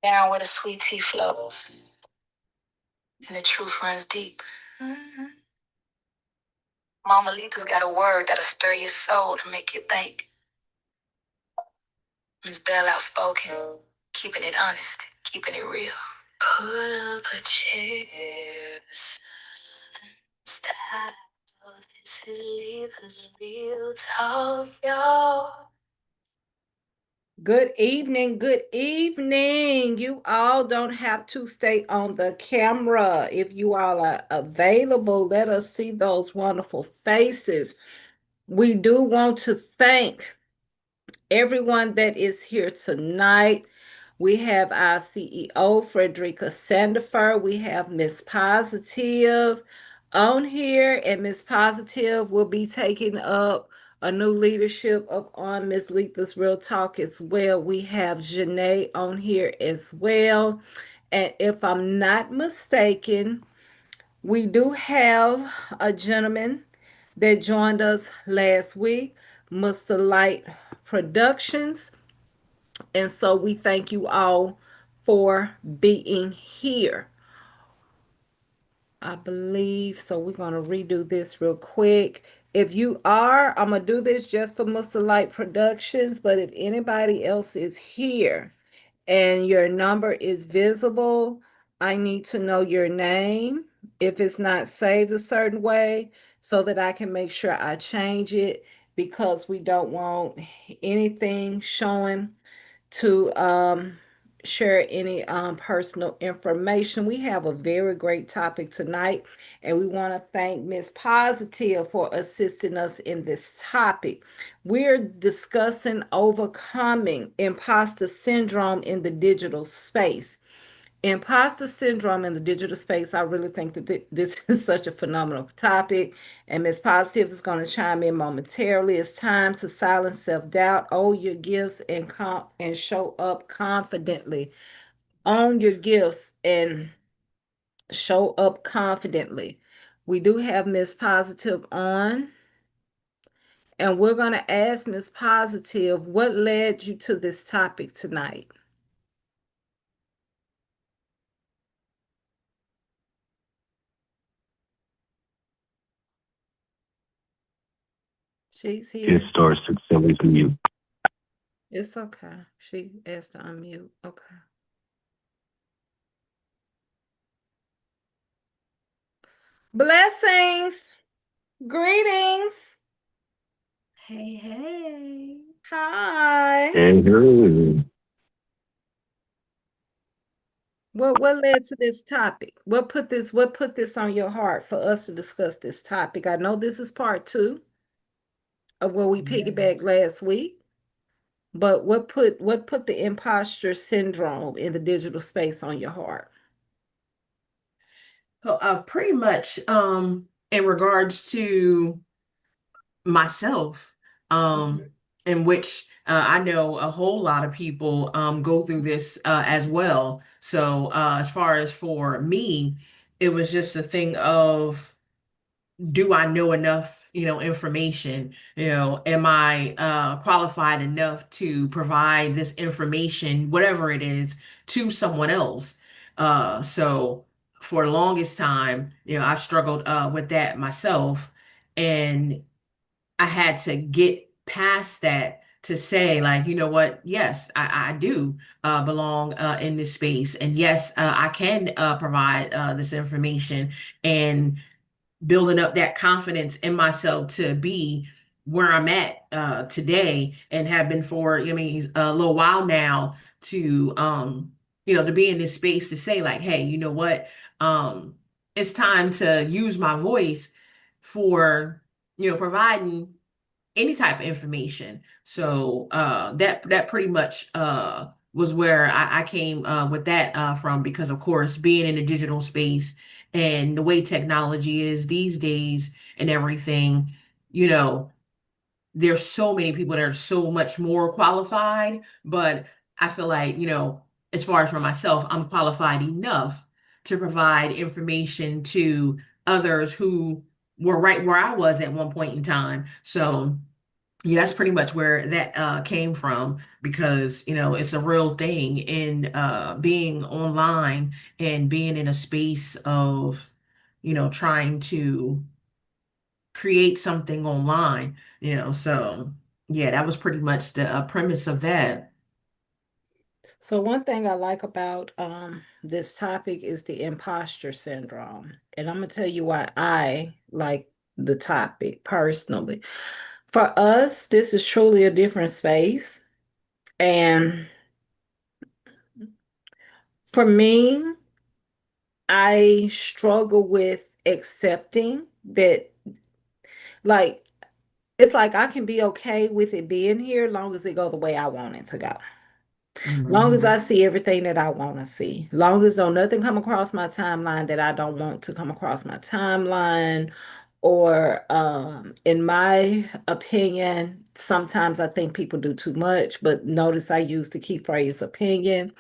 Down where the sweet tea flows and the truth runs deep. Mhm. Mama Letha's got a word that'll stir your soul to make you think. Miss Bell outspoken, keeping it honest, keeping it real. Pull up a chair, southern style. This is Letha's real talk, y'all. Good evening. Good evening. You all don't have to stay on the camera. If you all are available, let us see those wonderful faces. We do want to thank everyone that is here tonight. We have our CEO, Frederica Sandifer. We have Miss Positive on here, and Miss Positive will be taking up a new leadership up on Miss Letha's Real Talk as well. We have Janae on here as well. And if I'm not mistaken, we do have a gentleman that joined us last week, Mr. Light Productions. And so we thank you all for being here. I believe so. We're going to redo this real quick. If you are, I'm going to do this just for Mr. Light Productions. But if anybody else is here and your number is visible, I need to know your name if it's not saved a certain way so that I can make sure I change it, because we don't want anything showing to share any personal information. We have a very great topic tonight, and we want to thank Miss Positive for assisting us in this topic. We're discussing overcoming imposter syndrome in the digital space. Imposter syndrome in the digital space. I really think that this is such a phenomenal topic, and Miss Positive is going to chime in momentarily. It's time to silence self-doubt, own your gifts, and show up confidently. Own your gifts and show up confidently. We do have Miss Positive on, and we're going to ask Miss Positive, what led you to this topic tonight? She's His here. star successfully mute. It's okay. She asked to unmute. Okay. Blessings. Greetings. Hey, hey. Hi. And her What led to this topic? What put this on your heart for us to discuss this topic? I know this is part two of where we piggybacked Yes. last week, but what put the imposter syndrome in the digital space on your heart? So, pretty much, in regards to myself, um, Mhm. in which I know a whole lot of people go through this as well. So, as far as for me, it was just a thing of, do I know enough, information? Am I qualified enough to provide this information, whatever it is, to someone else? So for the longest time, I struggled with that myself, and I had to get past that to say, like, you know what? Yes, I do belong in this space, and yes, I can provide this information, and building up that confidence in myself to be where I'm at today, and have been for, I mean, a little while now, to to be in this space to say, like, hey, you know what? Um it's time to use my voice for, providing any type of information. So that pretty much was where I came with that from, because of course, being in the digital space and the way technology is these days and everything, you know, there's so many people that are so much more qualified, but I feel like, as far as for myself, I'm qualified enough to provide information to others who were right where I was at one point in time. So Yeah, that's pretty much where that came from because, it's a real thing in being online and being in a space of, trying to create something online, so yeah, that was pretty much the premise of that. So one thing I like about this topic is the imposter syndrome. And I'm gonna tell you why I like the topic personally. For us, this is truly a different space. And for me, I struggle with accepting that, like, it's like I can be okay with it being here long as it go the way I want it to go. Long as Mhm. I see everything that I want to see. Long as don't nothing come across my timeline that I don't want to come across my timeline. Or in my opinion, sometimes I think people do too much, but notice I use the key phrase opinion.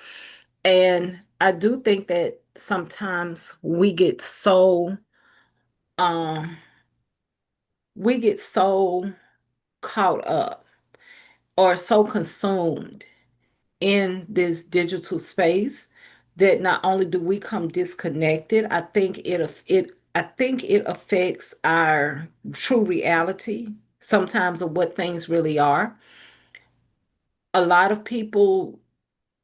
And I do think that sometimes um we get so caught up or so consumed in this digital space that not only do we come disconnected, I think it affects our true reality sometimes of what things really are. A lot of people,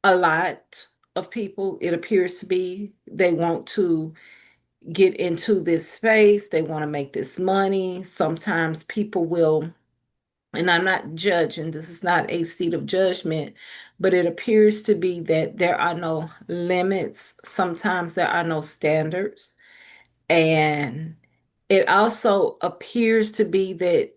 a lot of people, it appears to be they want to get into this space, they want to make this money. Sometimes people will, and I'm not judging, this is not a seat of judgment, but it appears to be that there are no limits. Sometimes there are no standards. And it also appears to be that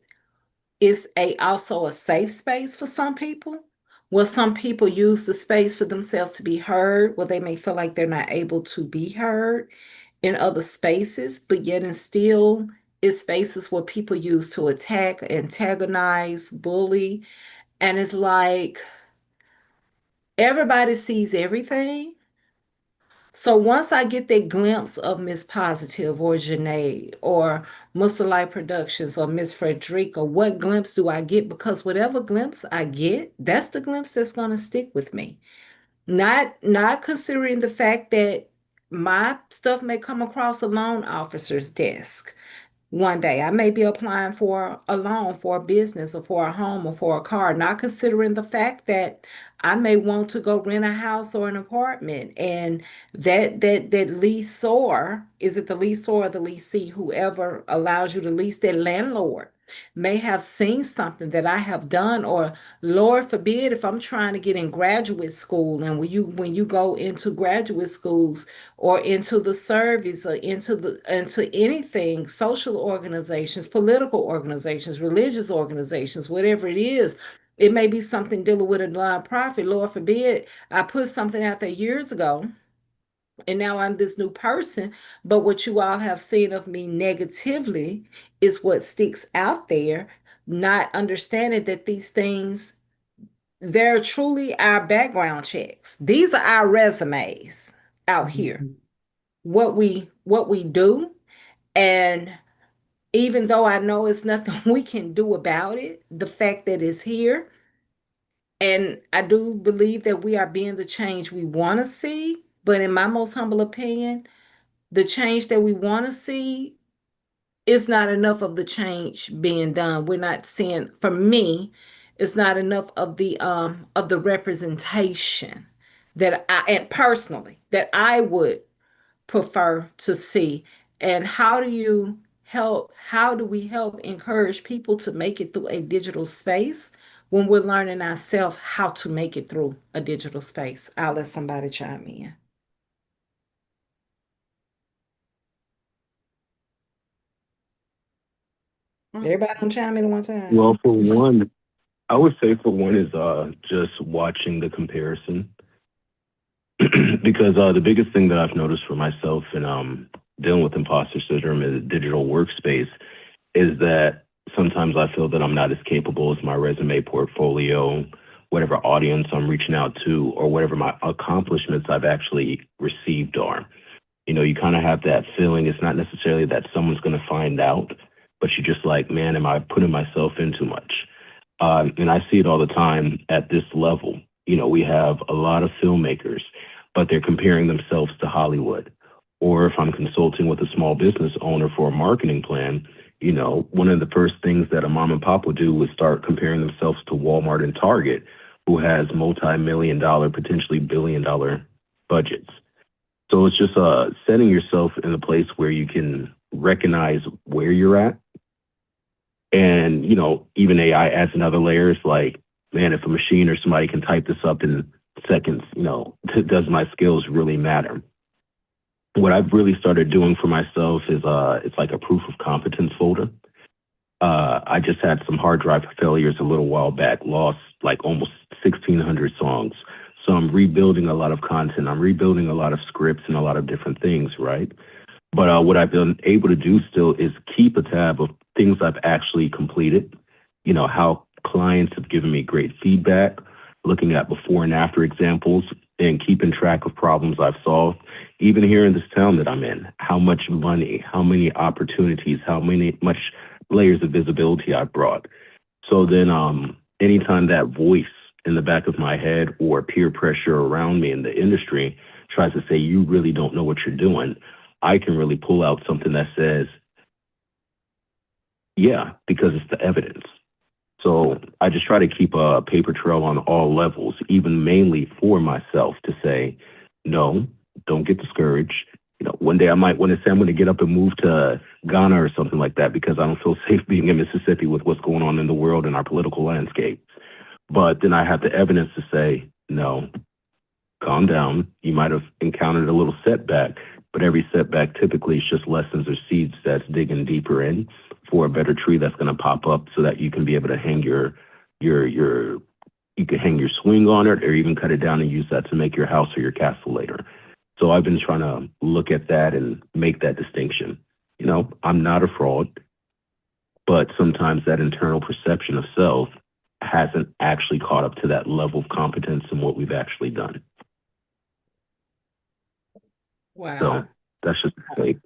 it's also a safe space for some people. Well, some people use the space for themselves to be heard, where they may feel like they're not able to be heard in other spaces, but yet and still it's spaces where people use to attack, antagonize, bully. And it's like everybody sees everything. So once I get that glimpse of Miss Positive or Janae or Mussolite Productions or Miss Frederica, what glimpse do I get? Because whatever glimpse I get, that's the glimpse that's going to stick with me. Not considering the fact that my stuff may come across a loan officer's desk one day. I may be applying for a loan for a business or for a home or for a car, not considering the fact that I may want to go rent a house or an apartment. And that leaseor, is it the leaseor or the leasee, whoever allows you to lease, that landlord may have seen something that I have done, or Lord forbid, if I'm trying to get in graduate school, and when you go into graduate schools or into the service or into anything, social organizations, political organizations, religious organizations, whatever it is. It may be something dealing with a nonprofit. Lord forbid, I put something out there years ago and now I'm this new person. But what you all have seen of me negatively is what sticks out there, not understanding that these things, they're truly our background checks. These are our resumes out here, Mhm. what we do. And even though I know it's nothing we can do about it, the fact that it's here, and I do believe that we are being the change we want to see. But in my most humble opinion, the change that we want to see is not enough of the change being done. We're not seeing, for me, it's not enough of the representation that I, and personally, that I would prefer to see. And how do we help encourage people to make it through a digital space when we're learning ourselves how to make it through a digital space? I'll let somebody chime in. Everybody don't chime in at one time. Well, for one, I would say for one is just watching the comparison because the biggest thing that I've noticed for myself in dealing with imposter syndrome in the digital workspace is that sometimes I feel that I'm not as capable as my resume portfolio, whatever audience I'm reaching out to, or whatever my accomplishments I've actually received are. You kind of have that feeling. It's not necessarily that someone's going to find out, but you're just like, man, am I putting myself in too much? And I see it all the time at this level. We have a lot of filmmakers, but they're comparing themselves to Hollywood. Or if I'm consulting with a small business owner for a marketing plan, one of the first things that a mom and pop would do is start comparing themselves to Walmart and Target, who has multi-million dollar, potentially billion-dollar budgets. So it's just setting yourself in a place where you can recognize where you're at. And, even AI adds another layer. It's like, man, if a machine or somebody can type this up in seconds, does my skills really matter? What I've really started doing for myself is it's like a proof of competence folder. I just had some hard drive failures a little while back, lost like almost 1,600 songs. So I'm rebuilding a lot of content. I'm rebuilding a lot of scripts and a lot of different things, right? But what I've been able to do still is keep a tab of things I've actually completed, how clients have given me great feedback, looking at before and after examples, and keeping track of problems I've solved. Even here in this town that I'm in, how much money, how many opportunities, how many much layers of visibility I've brought. So then, anytime that voice in the back of my head or peer pressure around me in the industry tries to say, you really don't know what you're doing, I can really pull out something that says, yeah, because it's the evidence. So I just try to keep a paper trail on all levels, even mainly for myself to say, no, don't get discouraged. One day I might want to say I'm going to get up and move to Ghana or something like that because I don't feel safe being in Mississippi with what's going on in the world and our political landscape. But then I have the evidence to say, no, calm down. You might have encountered a little setback, but every setback typically is just lessons or seeds that's digging deeper in for a better tree that's going to pop up so that you can be able to hang your you can hang your swing on it or even cut it down and use that to make your house or your castle later. So I've been trying to look at that and make that distinction. I'm not a fraud, but sometimes that internal perception of self hasn't actually caught up to that level of competence in what we've actually done. So Wow. that's just like,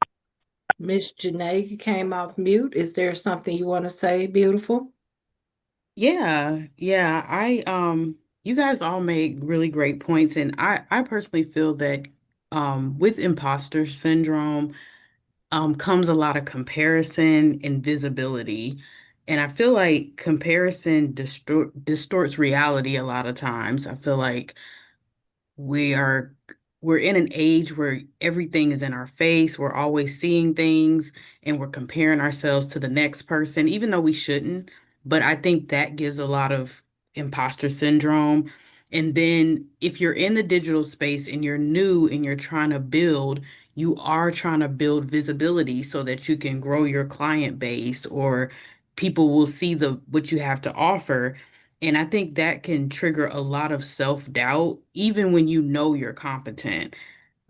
Miss Janae, you came off mute. Is there something you want to say, beautiful? Yeah, yeah. You guys all make really great points, and I personally feel that with imposter syndrome comes a lot of comparison and visibility. And I feel like comparison distorts reality a lot of times. I feel like we are we're in an age where everything is in our face. We're always seeing things and we're comparing ourselves to the next person, even though we shouldn't. But I think that gives a lot of imposter syndrome. And then if you're in the digital space and you're new and you're trying to build, you are trying to build visibility so that you can grow your client base or people will see the what you have to offer. And I think that can trigger a lot of self-doubt, even when you know you're competent.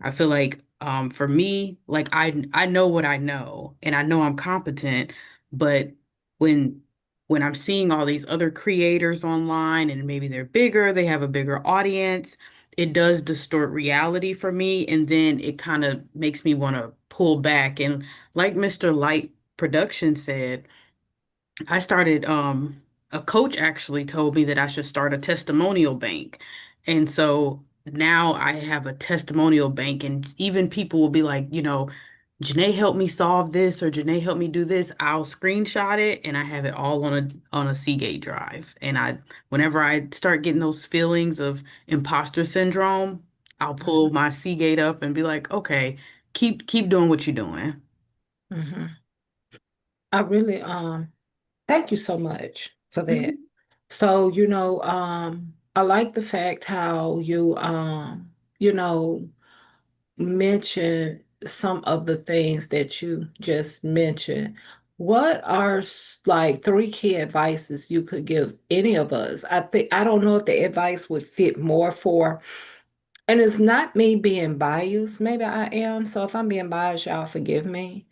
I feel like for me, like I know what I know and I know I'm competent, but when when I'm seeing all these other creators online and maybe they're bigger, they have a bigger audience, it does distort reality for me, and then it kind of makes me want to pull back. And like Mr. Light Production said, I started a coach actually told me that I should start a testimonial bank. And so now I have a testimonial bank and even people will be like, Janae helped me solve this or Janae helped me do this. I'll screenshot it and I have it all on a Seagate drive. And whenever I start getting those feelings of imposter syndrome, I'll pull Mhm. my Seagate up and be like, okay, keep doing what you're doing. Mhm. I really thank you so much for that. Mhm. So, I like the fact how you mention some of the things that you just mentioned. What are like three key advices you could give any of us? I don't know if the advice would fit more for, and it's not me being biased. Maybe I am. So if I'm being biased, y'all forgive me.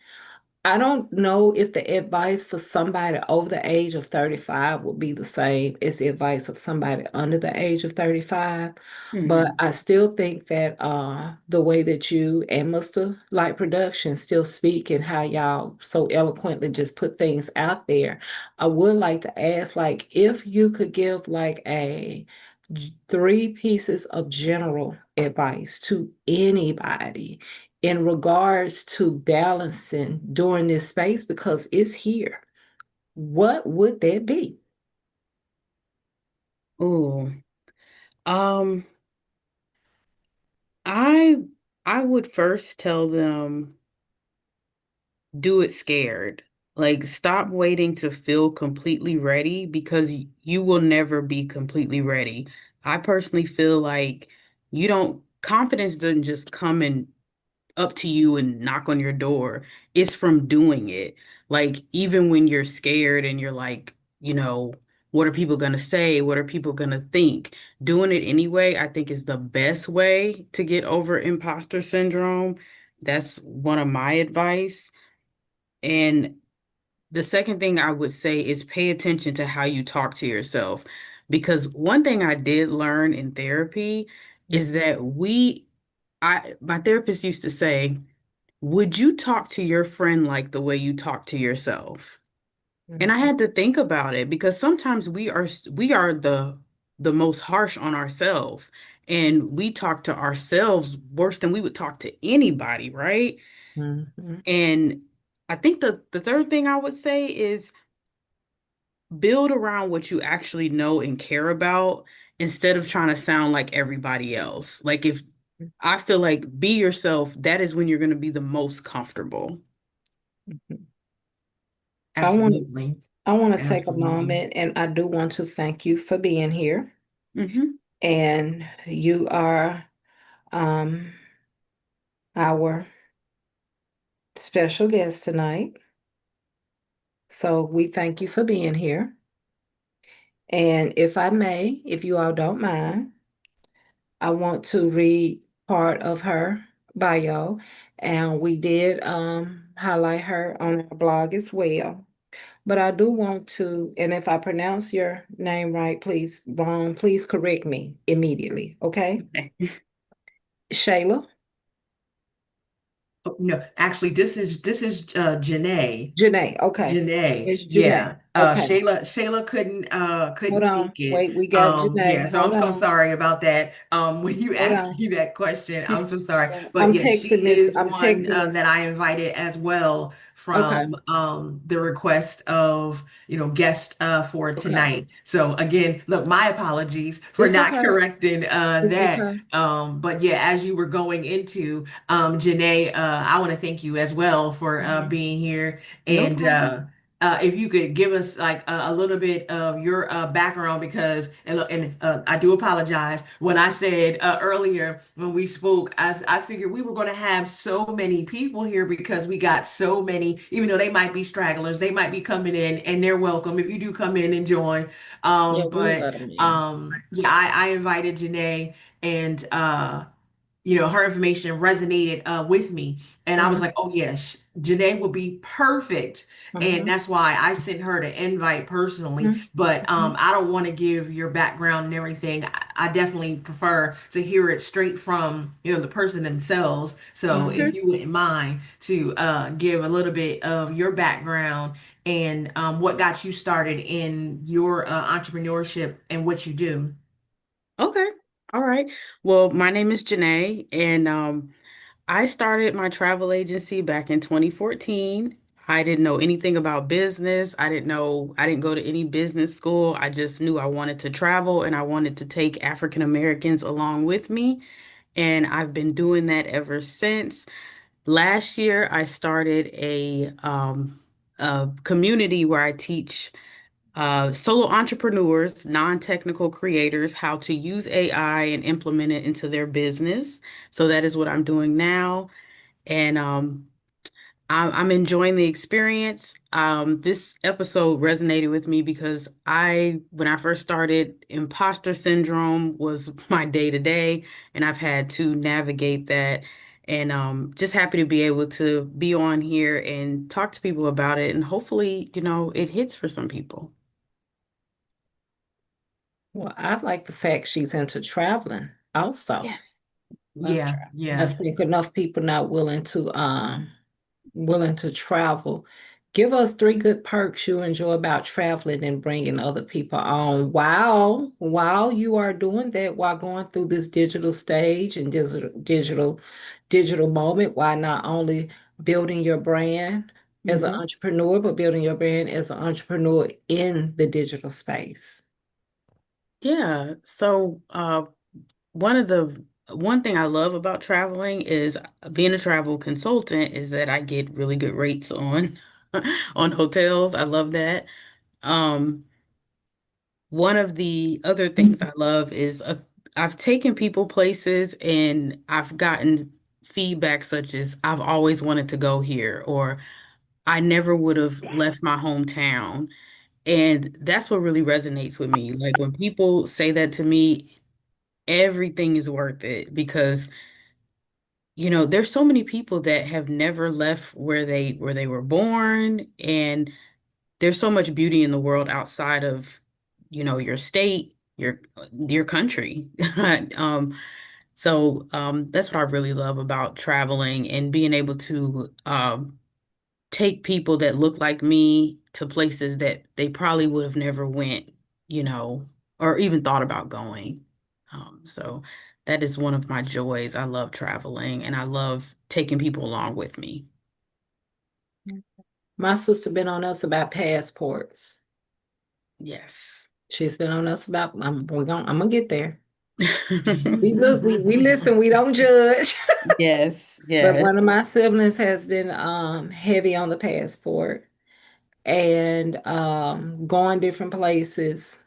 I don't know if the advice for somebody over the age of 35 would be the same as the advice of somebody under the age of 35. But Hmm. I still think that the way that you and Mr. Light Production still speak and how y'all so eloquently just put things out there, I would like to ask, like, if you could give like three pieces of general advice to anybody in regards to balancing during this space because it's here, what would that be? Oh, um, I I would first tell them do it scared. Like, stop waiting to feel completely ready because you will never be completely ready. I personally feel like confidence doesn't just come in up to you and knock on your door. It's from doing it. Like, even when you're scared and you're like, what are people going to say? What are people going to think? Doing it anyway, I think is the best way to get over imposter syndrome. That's one of my advice. And the second thing I would say is pay attention to how you talk to yourself. Because one thing I did learn in therapy is that my therapist used to say, would you talk to your friend like the way you talk to yourself? And I Mhm, had to think about it because sometimes we are the most harsh on ourselves and we talk to ourselves worse than we would talk to anybody, right? mhm, And I think the third thing I would say is build around what you actually know and care about instead of trying to sound like everybody else. Like if I feel like be yourself, that is when you're going to be the most comfortable. mhm. I want to Absolutely. I want to take a Absolutely. moment and I do want to thank you for being here. Hmm. And you are um, our special guest tonight. So we thank you for being here. And if I may, if you all don't mind, I want to read part of her bio. And we did highlight her on our blog as well. But I do want to, and if I pronounce your name right, please, wrong, please correct me immediately. Okay? Okay. Shayla? Oh, no, actually, this is Janae. Janae. Okay. Janae, It's Janae. yeah. Okay. Shayla Hold couldn't on. make it. Wait, we got Yeah, Janae. so I'm Hold so on. sorry about that. When you Hold asked on. me that question, I'm so sorry. But I'm yes, texting she Miss. is I'm one texting Miss. that I invited as well Okay. from the request of guest for Okay. tonight. So again, look, my apologies for It's not okay. correcting It's that. okay. But yeah, as you were going into Janae, I want to thank you as well for Mhm. being here. No And problem. if you could give us like a little bit of your background, because I do apologize when I said earlier when we spoke, I figured we were going to have so many people here because we got so many, even though they might be stragglers, they might be coming in and they're welcome if you do come in and join. Yeah, we'll But let them in. yeah, I invited Janae and her information resonated with me. And I was Mm-hmm. like, oh, yes, Janae will be perfect. And Mm-hmm. that's why I sent her the invite personally. But Mm-hmm. I don't want to give your background and everything. I definitely prefer to hear it straight from, the person themselves. So if Mm-hmm. you wouldn't mind to give a little bit of your background and what got you started in your entrepreneurship and what you do. Okay. All right. Well, my name is Janae, and I started my travel agency back in 2014. I didn't know anything about business. I didn't go to any business school. I just knew I wanted to travel and I wanted to take African Americans along with me. And I've been doing that ever since. Last year, I started a community where I teach solo entrepreneurs, non-technical creators, how to use AI and implement it into their business. So that is what I'm doing now. And I'm enjoying the experience. This episode resonated with me because when I first started, imposter syndrome was my day to day, and I've had to navigate that. And just happy to be able to be on here and talk to people about it. And hopefully, it hits for some people. Well, I like the fact she's into traveling also. Yes. Love Yeah, travel. I yeah. think enough people not willing to travel. Give us three good perks you enjoy about traveling and bringing other people on while you are doing that, while going through this digital stage and digital moment, while not only building your brand as an Hmm. entrepreneur, but building your brand as an entrepreneur in the digital space. Yeah. So, one thing I love about traveling is being a travel consultant is that I get really good rates on on hotels. I love that. Um, One of the other things I love is I've taken people places and I've gotten feedback such as I've always wanted to go here or I never would have left my hometown. And that's what really resonates with me. Like when people say that to me, everything is worth it because there's so many people that have never left where they were born, and there's so much beauty in the world outside of, your state, your country. Um, so that's what I really love about traveling and being able to take people that look like me to places that they probably would have never went, you know, or even thought about going. So that is one of my joys. I love traveling and I love taking people along with me. My sister been on us about passports. Yes. She's been on us about I'm gonna get there. We look, we listen, we don't judge. Yes, But yes. one of my siblings has been heavy on the passport and going different places,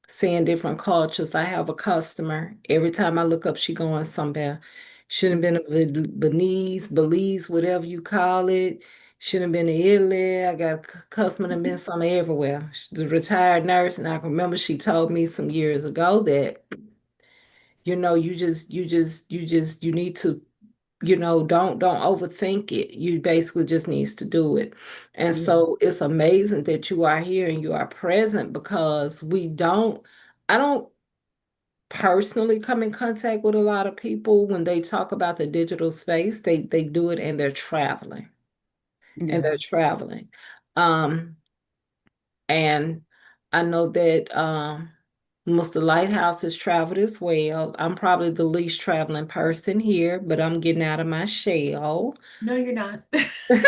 seeing different cultures. I have a customer. Every time I look up, she going somewhere. Shouldn't have been to Belize, whatever you call it. Shouldn't have been to Italy. I got a customer that been somewhere everywhere. She's a retired nurse, and I can remember she told me some years ago that, you need to, don't overthink it. You basically just needs to do it. And Yeah. so it's amazing that you are here and you are present because I don't personally come in contact with a lot of people when they talk about the digital space. They do it and they're traveling and Yeah. they're traveling. Um, and I know that Mr. Lighthouse has traveled as well. I'm probably the least traveling person here, but I'm getting out of my shell. No, you're not. Because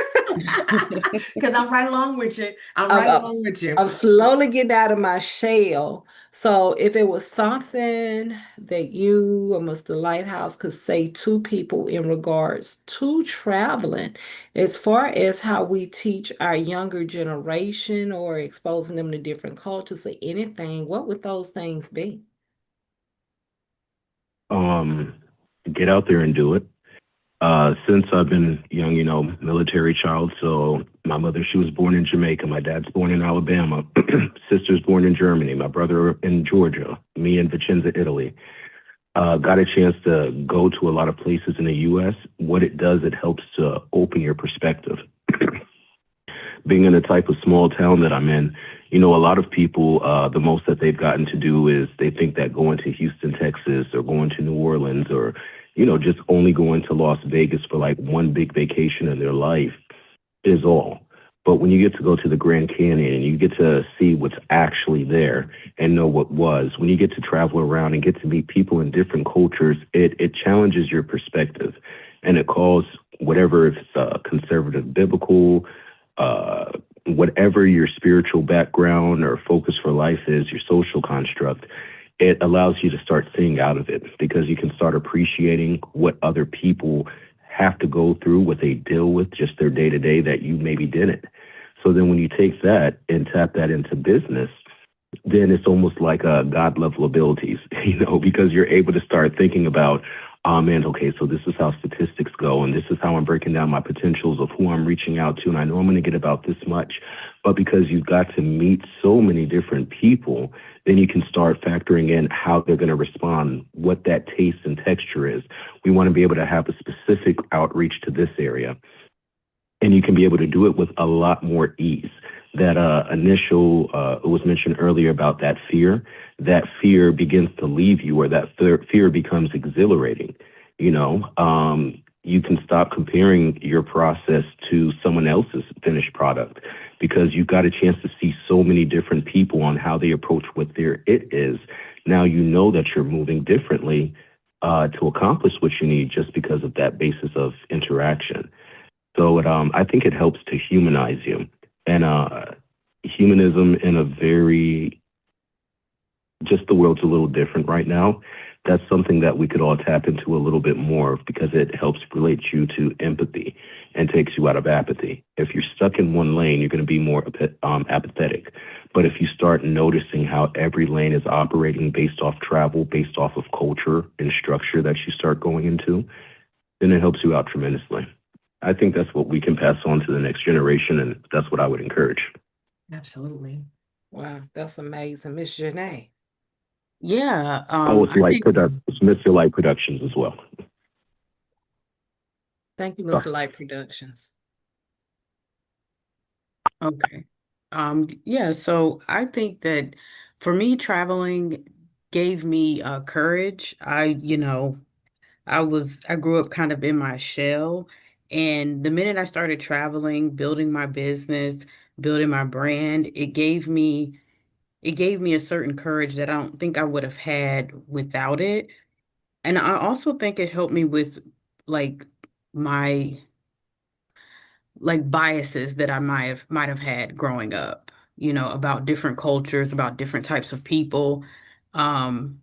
I'm right along with you. I'm I'm, right I'm, along with you. I'm slowly getting out of my shell. So if it was something that you or Mr. Lighthouse could say to people in regards to traveling, as far as how we teach our younger generation or exposing them to different cultures or anything, what would those things be? Um, get out there and do it. Since I've been young, military child. So my mother, she was born in Jamaica. My dad's born in Alabama. Sister's born in Germany. My brother in Georgia. Me in Vicenza, Italy. Got a chance to go to a lot of places in the U.S. What it does, it helps to open your perspective. Being in the type of small town that I'm in, a lot of people, the most that they've gotten to do is they think that going to Houston, Texas, or going to New Orleans, or, just only going to Las Vegas for like one big vacation in their life is all. But when you get to go to the Grand Canyon and you get to see what's actually there and know what was, when you get to travel around and get to meet people in different cultures, it challenges your perspective and it calls whatever, if it's conservative, biblical, uh, whatever your spiritual background or focus for life is, your social construct, it allows you to start seeing out of it because you can start appreciating what other people have to go through, what they deal with, just their day to day that you maybe didn't. So then when you take that and tap that into business, then it's almost like a God level abilities, because you're able to start thinking about, man, okay, so this is how statistics go, and this is how I'm breaking down my potentials of who I'm reaching out to, and I know I'm going to get about this much. But because you've got to meet so many different people, then you can start factoring in how they're going to respond, what that taste and texture is. We want to be able to have a specific outreach to this area, and you can be able to do it with a lot more ease. That initial, it was mentioned earlier about that fear begins to leave you, or that fear becomes exhilarating. You can stop comparing your process to someone else's finished product because you've got a chance to see so many different people on how they approach what their it is. Now you know that you're moving differently to accomplish what you need just because of that basis of interaction. So I think it helps to humanize you, and humanism in a very just the world's a little different right now. That's something that we could all tap into a little bit more because it helps relate you to empathy and takes you out of apathy. If you're stuck in one lane, you're going to be more apathetic. But if you start noticing how every lane is operating based off travel, based off of culture and structure that you start going into, then it helps you out tremendously. I think that's what we can pass on to the next generation, and that's what I would encourage. Absolutely. Wow, that's amazing. Miss Janae. Yeah, Oh, it's I Light think Productions, Mr. Light Productions as well. Thank you, Oh, Mr. Light Productions. okay. Yeah, so I think that for me, traveling gave me courage. I grew up kind of in my shell, and the minute I started traveling, building my business, building my brand, it gave me a certain courage that I don't think I would have had without it. And I also think it helped me with like my like biases that I might have had growing up, about different cultures, about different types of people. Um,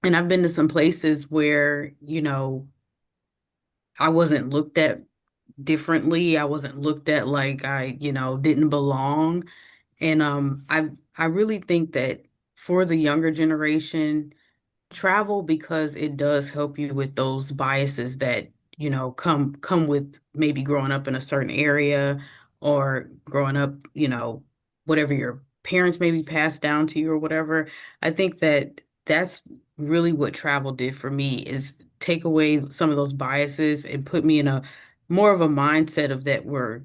and I've been to some places where, I wasn't looked at differently. I wasn't looked at like I, didn't belong. And I really think that for the younger generation, travel because it does help you with those biases that, come with maybe growing up in a certain area or growing up, whatever your parents maybe passed down to you or whatever. I think that that's really what travel did for me is take away some of those biases and put me in a more of a mindset of that we're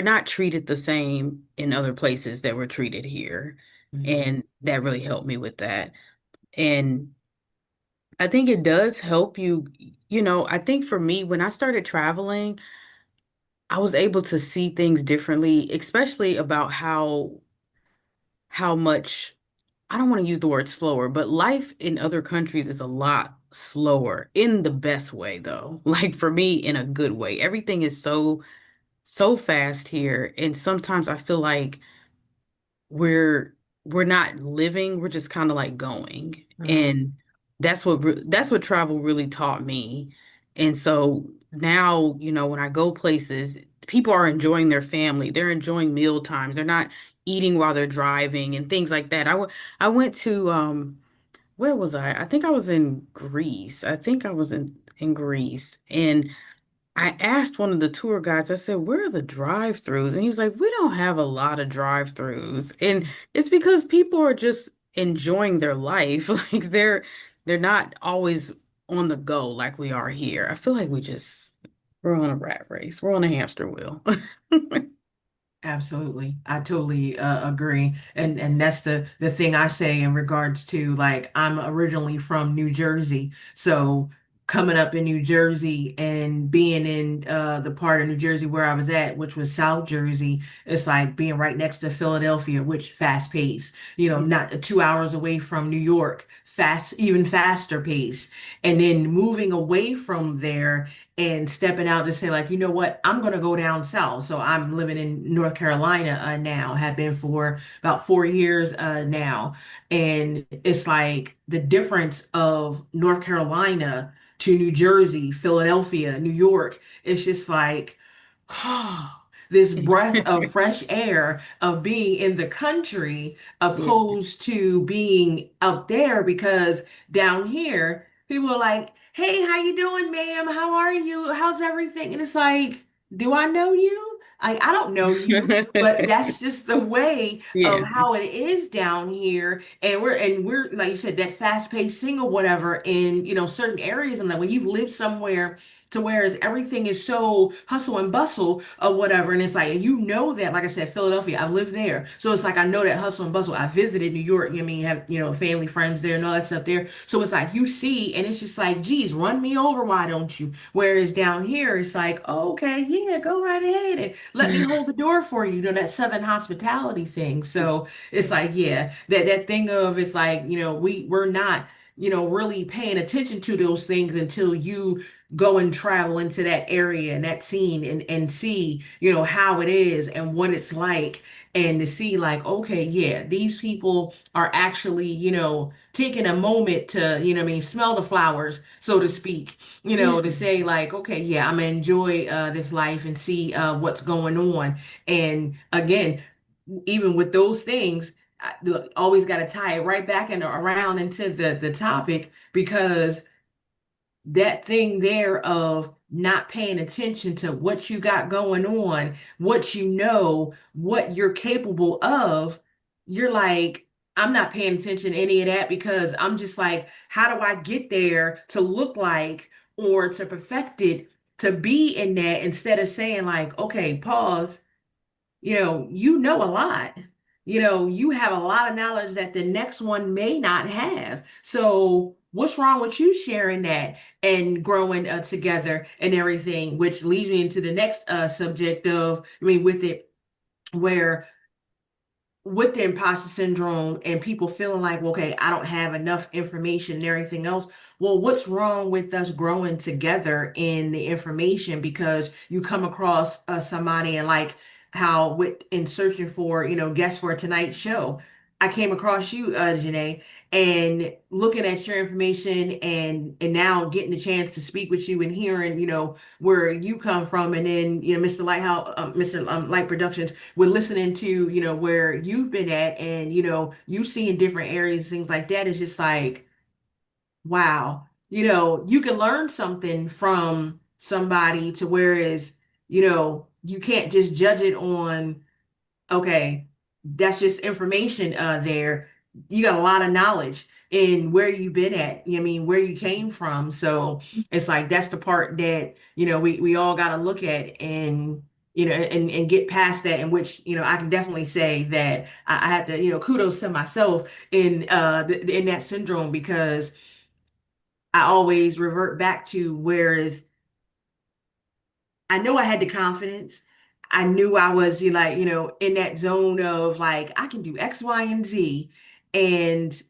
not treated the same in other places that we're treated here. Mhm. And that really helped me with that. And I think it does help you. I think for me, when I started traveling, I was able to see things differently, especially about how much, I don't want to use the word slower, but life in other countries is a lot slower in the best way though. Like for me, in a good way. Everything is so fast here, and sometimes I feel like we're we're not living, we're just kind of like going. Mm, And that's what travel really taught me. And so now, when I go places, people are enjoying their family, they're enjoying meal times, they're not eating while they're driving and things like that. I went to where was I? I think I was in Greece. I think I was in Greece. And I asked one of the tour guides, I said, where are the drive-throughs? And he was like, we don't have a lot of drive-throughs. And it's because people are just enjoying their life. Like they're not always on the go like we are here. I feel like we're on a rat race. We're on a hamster wheel. Absolutely. I totally agree. And that's the thing I say in regards to, like, I'm originally from New Jersey. So coming up in New Jersey and being in the part of New Jersey where I was at, which was South Jersey, it's like being right next to Philadelphia, which fast pace, not 2 hours away from New York, fast, even faster pace. And then moving away from there and stepping out to say, like, you know what, I'm going to go down south. So I'm living in North Carolina now, have been for about 4 years now. And it's like the difference of North Carolina to New Jersey, Philadelphia, New York. It's just like, this breath of fresh air of being in the country Yeah. opposed to being up there, because down here people are like, hey, how you doing, ma'am? How are you? How's everything? And it's like, do I know you? I don't know you, but that's just the way of Yeah. how it is down here. And we're like you said, that fast-paced thing or whatever in, certain areas. And like when you've lived somewhere to whereas everything is so hustle and bustle or whatever. And it's like, that, like I said, Philadelphia, I've lived there. So it's like, I know that hustle and bustle. I visited New York, have, family, friends there and all that stuff there. So it's like, you see, and it's just like, geez, run me over. Why don't you? Whereas down here, it's like, oh, okay, yeah, go right ahead and let me hold the door for you. That Southern hospitality thing. So it's like, yeah, that thing of, it's like, we're not, really paying attention to those things until you go and travel into that area and that scene and see, how it is and what it's like. And to see like, okay, yeah, these people are actually, taking a moment to, smell the flowers, so to speak, Yeah. to say like, okay, yeah, I'm gonna enjoy this life and see what's going on. And again, even with those things, always got to tie it right back and around into the topic, because that thing there of not paying attention to what you got going on, what you're capable of, you're like, I'm not paying attention to any of that, because I'm just like, how do I get there to look like or to perfect it to be in that, instead of saying like, okay, pause, you know a lot. You have a lot of knowledge that the next one may not have. So what's wrong with you sharing that and growing together and everything, which leads me into the next subject of, with it, where with the imposter syndrome and people feeling like, well, okay, I don't have enough information and everything else. Well, what's wrong with us growing together in the information? Because you come across somebody, and like how with in searching for, guests for tonight's show, I came across you, Janae, and looking at your information and now getting the chance to speak with you and hearing, where you come from. And then, Mr. Lighthouse, Mr. Light Productions, we're listening to, where you've been at, and, you see in different areas, things like that. It's just like, wow, you can learn something from somebody to whereas, you can't just judge it on, okay, that's just information there. You got a lot of knowledge in where you've been at. Where you came from. So it's like that's the part that, we all got to look at, and and get past that, in which, I can definitely say that I had to, kudos to myself in in that syndrome, because I always revert back to, whereas I know I had the confidence. I knew I was, like, in that zone of like, I can do X, Y, and Z. And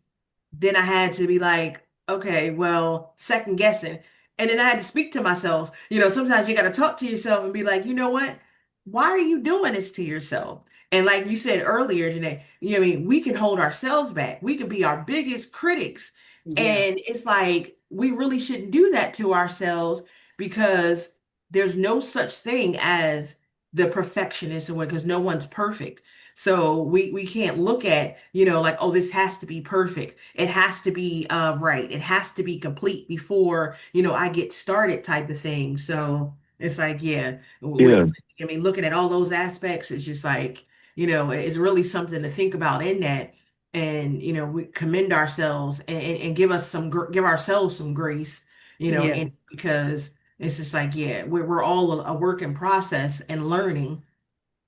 then I had to be like, okay, well, second guessing. And then I had to speak to myself. Sometimes you got to talk to yourself and be like, you know what? Why are you doing this to yourself? And like you said earlier, Janae, we can hold ourselves back. We can be our biggest critics. Yeah. And it's like, we really shouldn't do that to ourselves, because there's no such thing as the perfectionist, and because no one's perfect. So we can't look at, like, oh, this has to be perfect. It has to be right. It has to be complete before, I get started, type of thing. So it's like, yeah, Yeah. looking at all those aspects, it's just like, it's really something to think about in that. And, we commend ourselves, and give ourselves some grace, Yeah. and because it's just like, yeah, we're all a work in process and learning.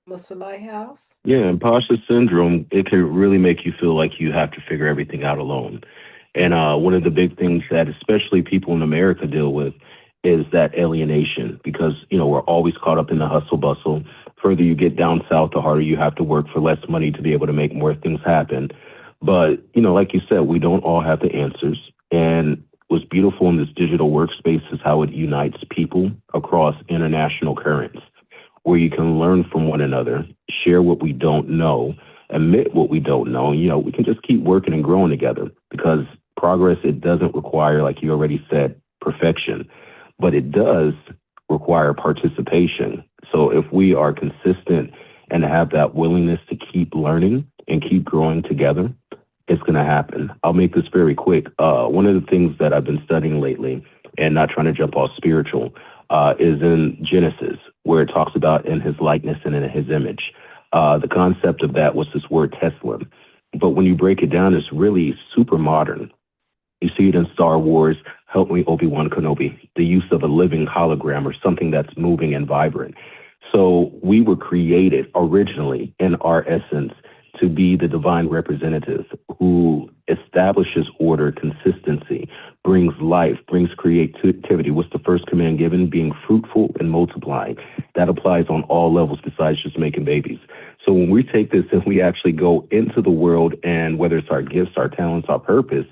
Mr. Lighthouse? Yeah, imposter syndrome, it can really make you feel like you have to figure everything out alone. And one of the big things that especially people in America deal with is that alienation, because, we're always caught up in the hustle bustle. Further you get down south, the harder you have to work for less money to be able to make more things happen. But, like you said, we don't all have the answers. And what's beautiful in this digital workspace is how it unites people across international currents, where you can learn from one another, share what we don't know, admit what we don't know. We can just keep working and growing together, because progress, it doesn't require, like you already said, perfection, but it does require participation. So if we are consistent and have that willingness to keep learning and keep growing together, it's going to happen. I'll make this very quick. One of the things that I've been studying lately, and not trying to jump all spiritual, is in Genesis, where it talks about in his likeness and in his image. The concept of that was this word Tesla. But when you break it down, it's really super modern. You see it in Star Wars, Help Me, Obi-Wan Kenobi, the use of a living hologram or something that's moving and vibrant. So we were created originally in our essence to be the divine representative who establishes order, consistency, brings life, brings creativity. What's the first command given? Being fruitful and multiplying. That applies on all levels besides just making babies. So when we take this and we actually go into the world, and whether it's our gifts, our talents, our purpose,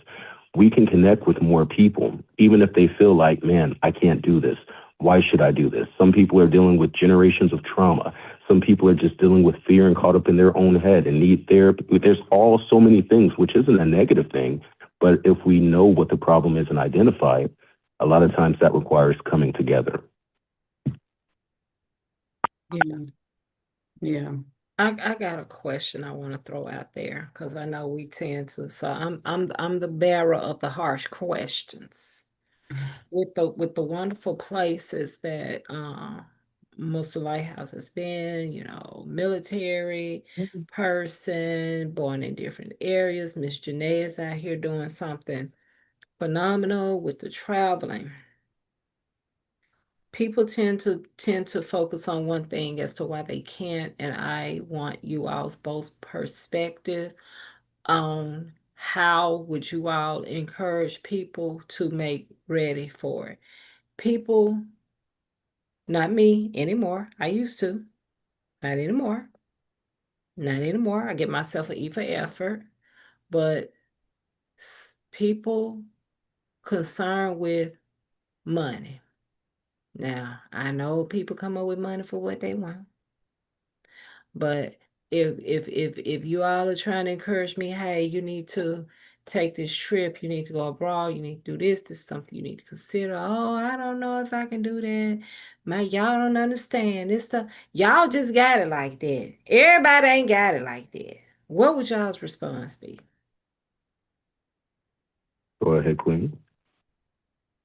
we can connect with more people, even if they feel like, man, I can't do this. Why should I do this? Some people are dealing with generations of trauma. Some people are just dealing with fear and caught up in their own head and need therapy. There's all so many things, which isn't a negative thing. But if we know what the problem is and identify it, a lot of times that requires coming together. Yeah. Yeah. I got a question I want to throw out there because I know we tend to. So I'm the bearer of the harsh questions with the wonderful places that Muscle Lighthouse has been. Military person, born in different areas. Miss Janae is out here doing something phenomenal with the traveling. People tend to focus on one thing as to why they can't, and I want you all's both perspective on how would you all encourage people to make ready for it. People, not me anymore. I used to, not anymore. Not anymore. I give myself an E for effort, but people concerned with money. Now, I know people come up with money for what they want. But if you all are trying to encourage me, hey, you need to take this trip, you need to go abroad, you need to do this is something you need to consider. Oh, I don't know if I can do that. Y'all don't understand this stuff. Y'all just got it like that. Everybody ain't got it like that. What would y'all's response be? Go ahead, Queen.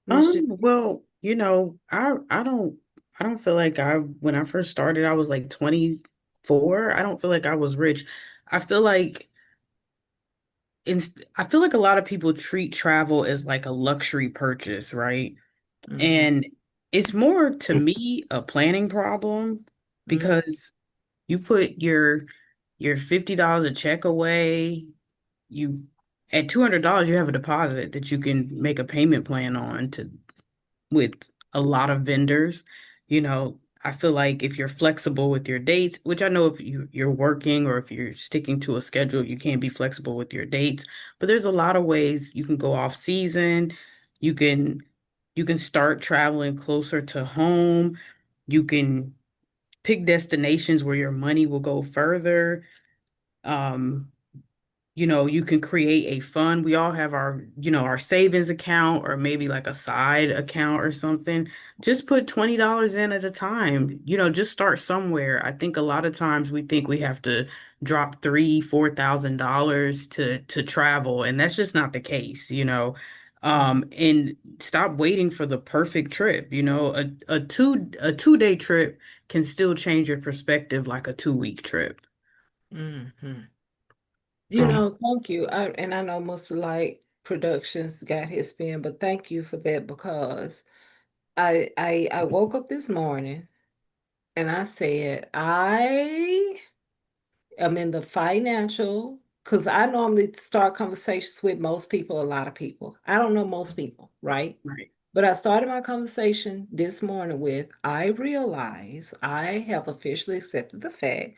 Miss J- Well, I don't feel like when I first started, I was like 24. I don't feel like I was rich. I feel like I feel like a lot of people treat travel as like a luxury purchase, right? Mhm, And it's more to me a planning problem mhm, because you put your $50 a check away, you at $200 you have a deposit that you can make a payment plan on to with a lot of vendors. I feel like if you're flexible with your dates, which I know if you're working or if you're sticking to a schedule, you can't be flexible with your dates. But there's a lot of ways you can go off season. You can you can start traveling closer to home. You can pick destinations where your money will go further. Um, you can create a fund. We all have our savings account or maybe like a side account or something. Just put $20 in at a time. Just start somewhere. I think a lot of times we think we have to drop $3,000, $4,000 to travel, and that's just not the case. And stop waiting for the perfect trip. A 2-day trip can still change your perspective like a 2-week trip. mhm. Um, Thank you. And I know most of like productions got his spin, but thank you for that because I woke up this morning and I said, I am in the financial, because I normally start conversations with most people, a lot of people. I don't know most people, right? Right. But I started my conversation this morning with, I realize I have officially accepted the fact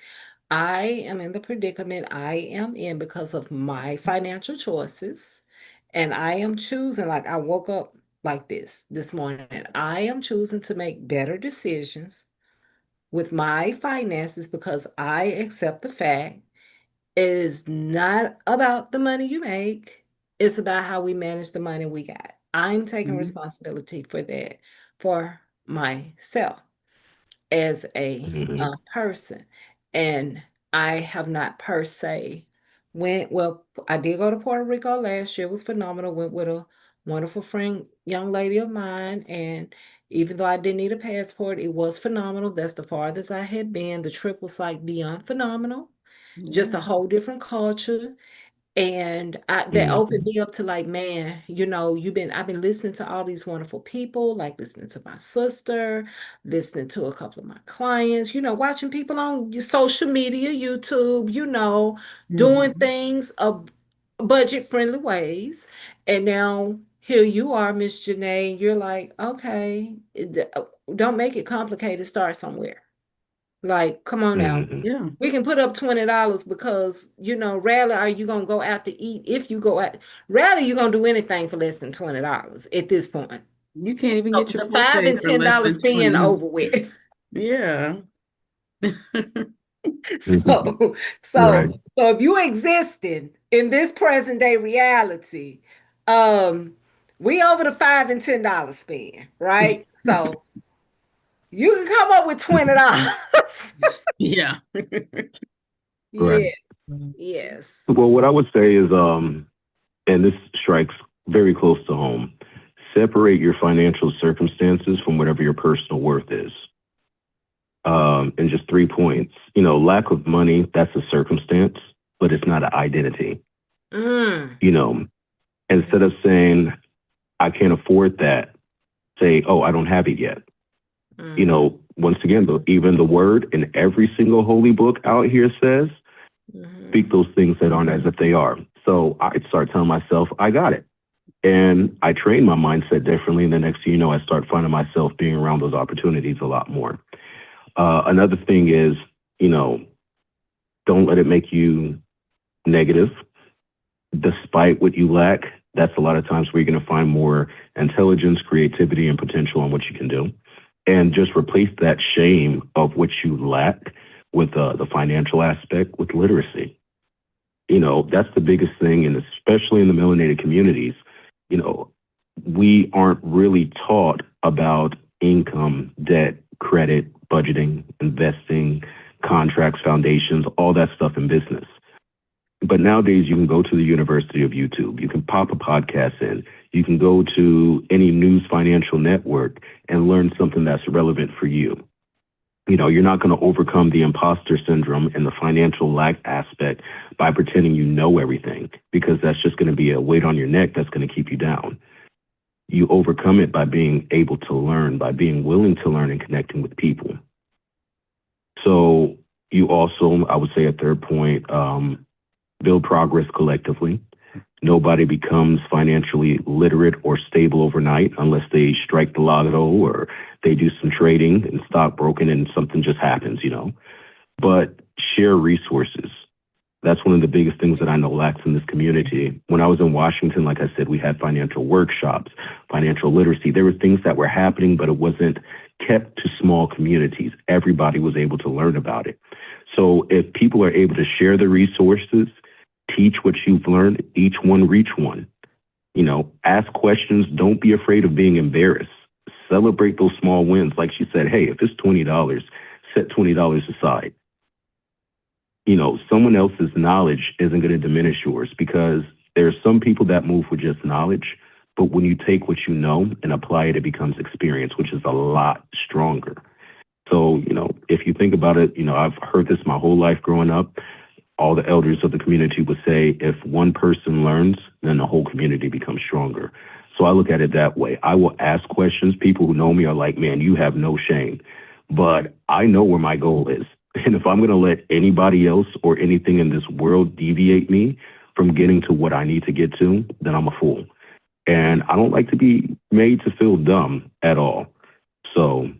I am in the predicament I am in because of my financial choices. And I am choosing, like I woke up like this morning. I am choosing to make better decisions with my finances because I accept the fact it is not about the money you make, it's about how we manage the money we got. I'm taking Mhm. responsibility for that for myself. as a Hmm. person. And I have not per se well, I did go to Puerto Rico last year. It was phenomenal. Went with a wonderful friend, young lady of mine. And even though I didn't need a passport, it was phenomenal. That's the farthest I had been. The trip was like beyond phenomenal. Just a Yeah. whole different culture. And that opened Hmm. me up to like, man, I've been listening to all these wonderful people, like listening to my sister, listening to a couple of my clients, watching people on your social media, YouTube, doing Hmm. things budget friendly ways. And now here you are, Miss Janae, you're like, okay, don't make it complicated, start somewhere. Like, come on now. Hmm. Yeah. We can put up $20 because, rarely are you gonna go out to eat. If you go out, rarely you gonna do anything for less than $20 at this point. You can't even So get the five Chipotle and for ten less dollar than spend 20. over with. Yeah. So, so, Right. so if you existed in this present day reality, um, we over the $5 and $10 spend, right? So you can come up with $20. Yeah. Right. Yes, yes. Well, what I would say is, and this strikes very close to home, separate your financial circumstances from whatever your personal worth is. And just 3 points. Lack of money, that's a circumstance, but it's not an identity. Mm, You know, Instead of saying, I can't afford that, say, oh, I don't have it yet. mm-hmm, Once again, even the word in every single holy book out here says, mm-hmm, speak those things that aren't as if they are. So I start telling myself, I got it. And I train my mindset differently. And the next thing you know, I start finding myself being around those opportunities a lot more. Another thing is, you know, don't let it make you negative. Despite what you lack, that's a lot of times where you're going to find more intelligence, creativity, and potential on what you can do. And just replace that shame of what you lack with the financial aspect with literacy. That's the biggest thing, and especially in the melanated communities, you know, we aren't really taught about income, debt, credit, budgeting, investing, contracts, foundations, all that stuff in business. But nowadays, you can go to the University of YouTube, you can pop a podcast in, you can go to any news financial network and learn something that's relevant for you. You're not going to overcome the imposter syndrome and the financial lack aspect by pretending you know everything, because that's just going to be a weight on your neck that's going to keep you down. You overcome it by being able to learn, by being willing to learn and connecting with people. So you also, I would say a third point, build progress collectively. Nobody becomes financially literate or stable overnight unless they strike the lotto or they do some trading and stockbroking and something just happens. But share resources. That's one of the biggest things that I know lacks in this community. When I was in Washington, like I said, we had financial workshops, financial literacy. There were things that were happening, but it wasn't kept to small communities. Everybody was able to learn about it. So if people are able to share the resources, teach what you've learned, each one reach one. Ask questions. Don't be afraid of being embarrassed. Celebrate those small wins. Like she said, hey, if it's $20, set $20 aside. Someone else's knowledge isn't going to diminish yours, because there are some people that move with just knowledge, but when you take what you know and apply it, it becomes experience, which is a lot stronger. So, if you think about it, I've heard this my whole life growing up. All the elders of the community would say, if one person learns, then the whole community becomes stronger. So I look at it that way. I will ask questions. People who know me are like, man, you have no shame. But I know where my goal is. And if I'm going to let anybody else or anything in this world deviate me from getting to what I need to get to, then I'm a fool. And I don't like to be made to feel dumb at all. So,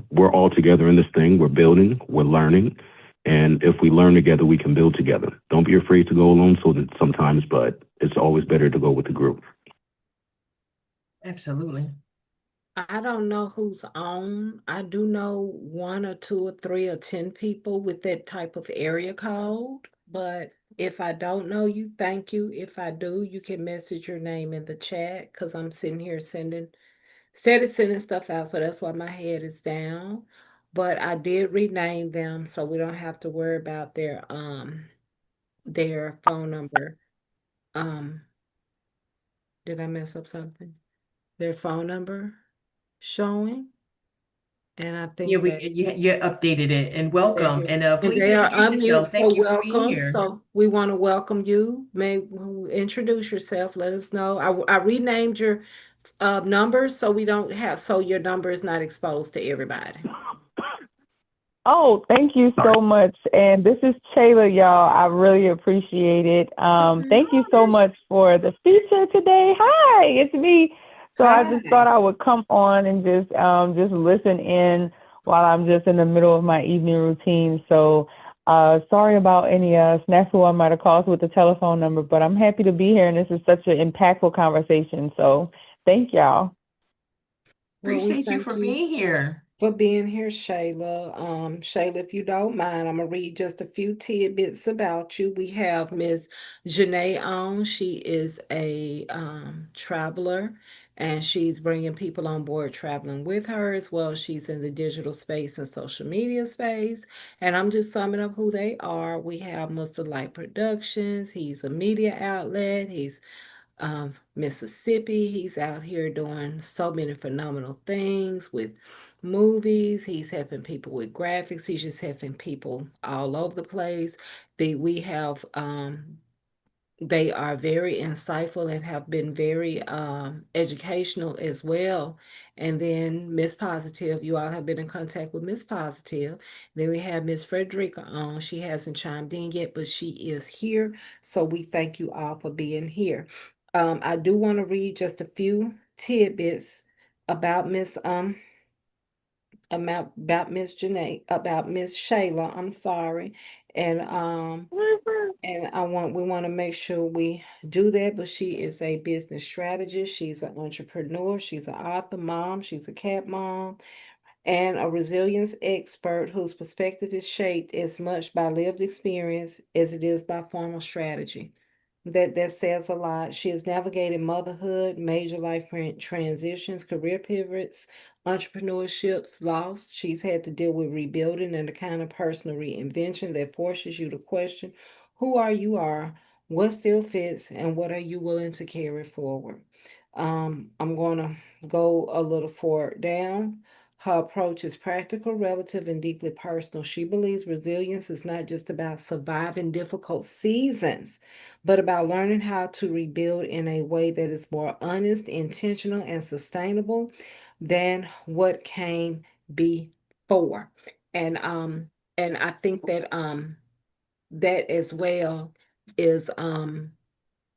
we're all together in this thing. We're building, we're learning. And if we learn together, we can build together. Don't be afraid to go alone sometimes, but it's always better to go with the group. Absolutely. I don't know who's on. I do know one or two or three or 10 people with that type of area code. But if I don't know you, thank you. If I do, you can message your name in the chat because I'm sitting here sending, steady sending stuff out. So that's why my head is down. but I did rename them so we don't have to worry about their phone number. Um, did I mess up something? Their phone number showing, and I Yeah, think we that you updated it, and they're welcome, here. and And please they are introduce unmuted, yourself. so Thank you for being welcome. here. So we want to welcome you. May introduce yourself. Let us know. I renamed your numbers so we don't have so your number is not exposed to everybody. Oh, thank you so much. And this is Chayla, y'all. I really appreciate it. Good Thank you so morning. much for the feature today. Hi, it's me. So I just thought Hi. I would come on and just listen in while I'm just in the middle of my evening routine. So sorry about any snafu I might have caused with the telephone number, but I'm happy to be here and this is such an impactful conversation. So thank y'all. Well, we Appreciate you thank for you being here. for being here, Shayla. Shayla, if you don't mind, I'm gonna read just a few tidbits about you. We have Miss Janae on. She is a traveler, and she's bringing people on board traveling with her as well. She's in the digital space and social media space. And I'm just summing up who they are. We have Mr. Light Productions. He's a media outlet. He's Mississippi. He's out here doing so many phenomenal things with movies. He's helping people with graphics. He's just helping people all over the place. We have they are very insightful and have been very educational as well. And then Miss Positive, you all have been in contact with Miss Positive. Then we have Miss Frederica on. She hasn't chimed in yet, but she is here. So we thank you all for being here. I do want to read just a few tidbits about Miss Janae, about Miss Shayla. I'm sorry, and we want to make sure we do that. But she is a business strategist. She's an entrepreneur. She's an author, mom. She's a cat mom, and a resilience expert whose perspective is shaped as much by lived experience as it is by formal strategy. That says a lot. She has navigated motherhood, major life transitions, career pivots, entrepreneurships, loss. She's had to deal with rebuilding and the kind of personal reinvention that forces you to question who are, what still fits, and what are you willing to carry forward. I'm gonna go a little forward down. Her approach is practical, relative, and deeply personal. She believes resilience is not just about surviving difficult seasons, but about learning how to rebuild in a way that is more honest, intentional, and sustainable than what came before. And I think that that as well is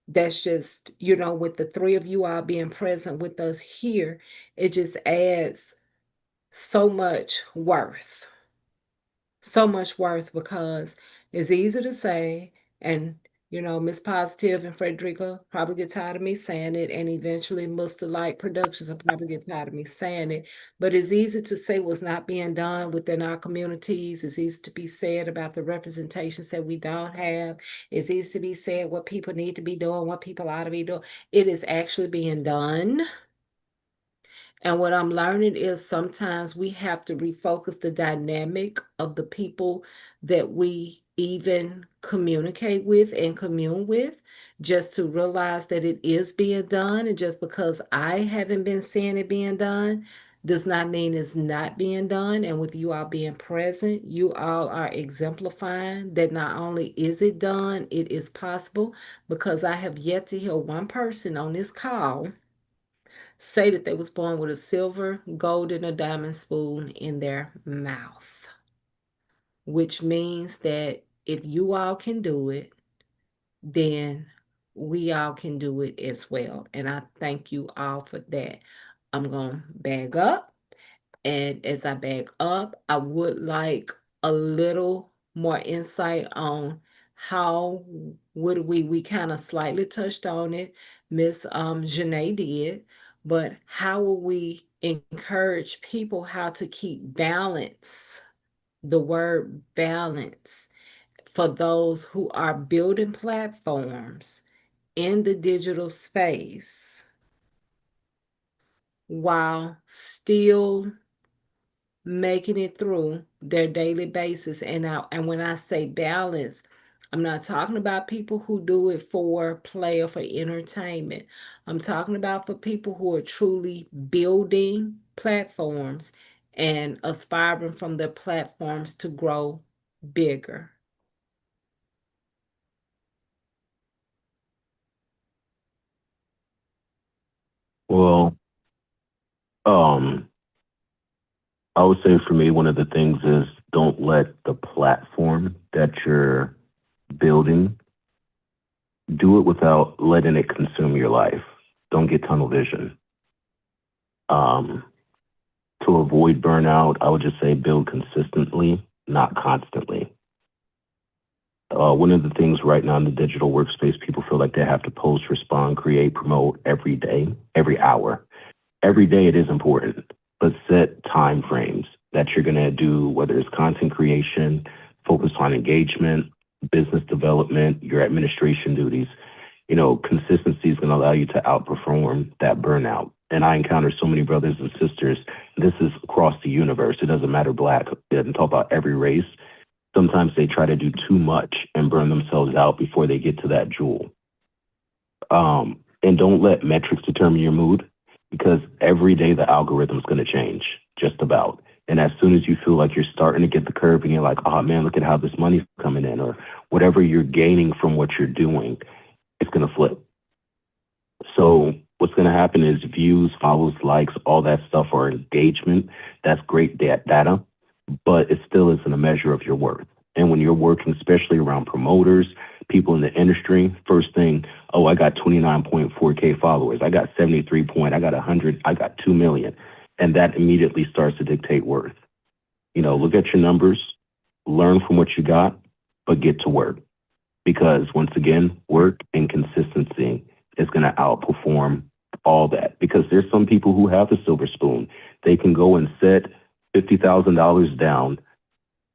that's just, with the three of you all being present with us here, it just adds so much worth, so much worth, because it's easy to say, and Miss Positive and Frederica probably get tired of me saying it, and eventually Mr. Light Productions will probably get tired of me saying it. But it's easy to say what's not being done within our communities. It's easy to be said about the representations that we don't have. It's easy to be said what people need to be doing, what people ought to be doing. It is actually being done. And what I'm learning is sometimes we have to refocus the dynamic of the people that we even communicate with and commune with, just to realize that it is being done. And just because I haven't been seeing it being done does not mean it's not being done. And with you all being present, you all are exemplifying that not only is it done, it is possible, because I have yet to hear one person on this call say that they was born with a silver, gold, and a diamond spoon in their mouth, which means that if you all can do it, then we all can do it as well. And I thank you all for that. I'm going to bag up. And as I back up, I would like a little more insight on how would we kind of slightly touched on it, Miss Janae did, but how will we encourage people how to keep balance, the word balance, for those who are building platforms in the digital space while still making it through their daily basis. And when I say balance, I'm not talking about people who do it for play or for entertainment. I'm talking about for people who are truly building platforms and aspiring from their platforms to grow bigger. Well, um, I would say for me, one of the things is don't let the platform that you're building do it without letting it consume your life. Don't get tunnel vision. Um, to avoid burnout, I would just say build consistently, not constantly. One of the things right now in the digital workspace, people feel like they have to post, respond, create, promote every day, every hour. Every day it is important, but set time frames that you're going to do, whether it's content creation, focus on engagement, business development, your administration duties. Consistency is going to allow you to outperform that burnout. And I encounter so many brothers and sisters. This is across the universe. It doesn't matter black. It doesn't talk about every race. Sometimes they try to do too much and burn themselves out before they get to that jewel. And don't let metrics determine your mood because every day the algorithm is going to change just about. And as soon as you feel like you're starting to get the curve and you're like, oh man, look at how this money's coming in, or whatever you're gaining from what you're doing, it's going to flip. So what's going to happen is views, follows, likes, all that stuff or engagement. That's great data, but it still isn't a measure of your worth. And when you're working, especially around promoters, people in the industry, first thing, oh, I got 29.4K followers. I got 73 point, I got 100, I got 2 million. And that immediately starts to dictate worth. Look at your numbers, learn from what you got, but get to work. Because once again, work and consistency is going to outperform all that. Because there's some people who have the silver spoon. They can go and set $50,000 down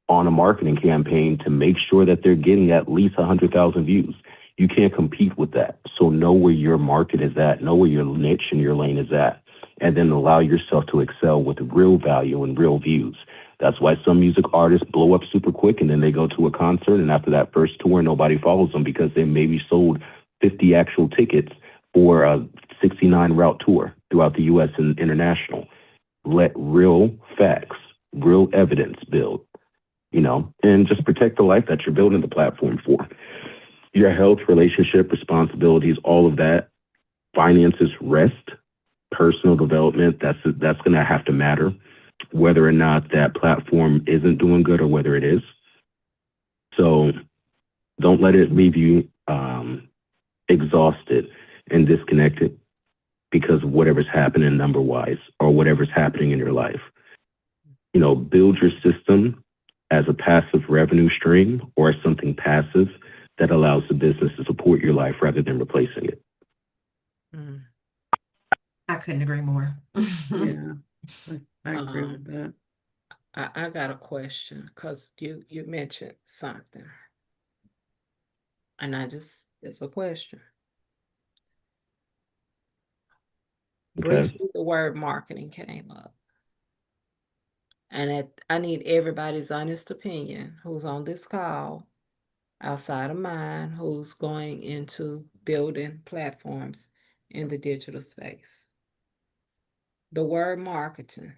on a marketing campaign to make sure that they're getting at least 100,000 views. You can't compete with that. So know where your market is at, know where your niche and your lane is at, and then allow yourself to excel with real value and real views. That's why some music artists blow up super quick and then they go to a concert, and after that first tour, nobody follows them because they maybe sold 50 actual tickets for a 69 route tour throughout the US and international. Let real facts, real evidence build, and just protect the life that you're building the platform for. Your health, relationship, responsibilities, all of that, finances, rest, personal development, that's going to have to matter, whether or not that platform isn't doing good or whether it is. So don't let it leave you exhausted and disconnected because of whatever's happening number wise or whatever's happening in your life. Build your system as a passive revenue stream or as something passive that allows the business to support your life rather than replacing it. Mm. I couldn't agree more. Yeah, I agree with that. I got a question because you mentioned something, and it's a question. Okay. Briefly, the word marketing came up, and I need everybody's honest opinion who's on this call, outside of mine, who's going into building platforms in the digital space. The word marketing,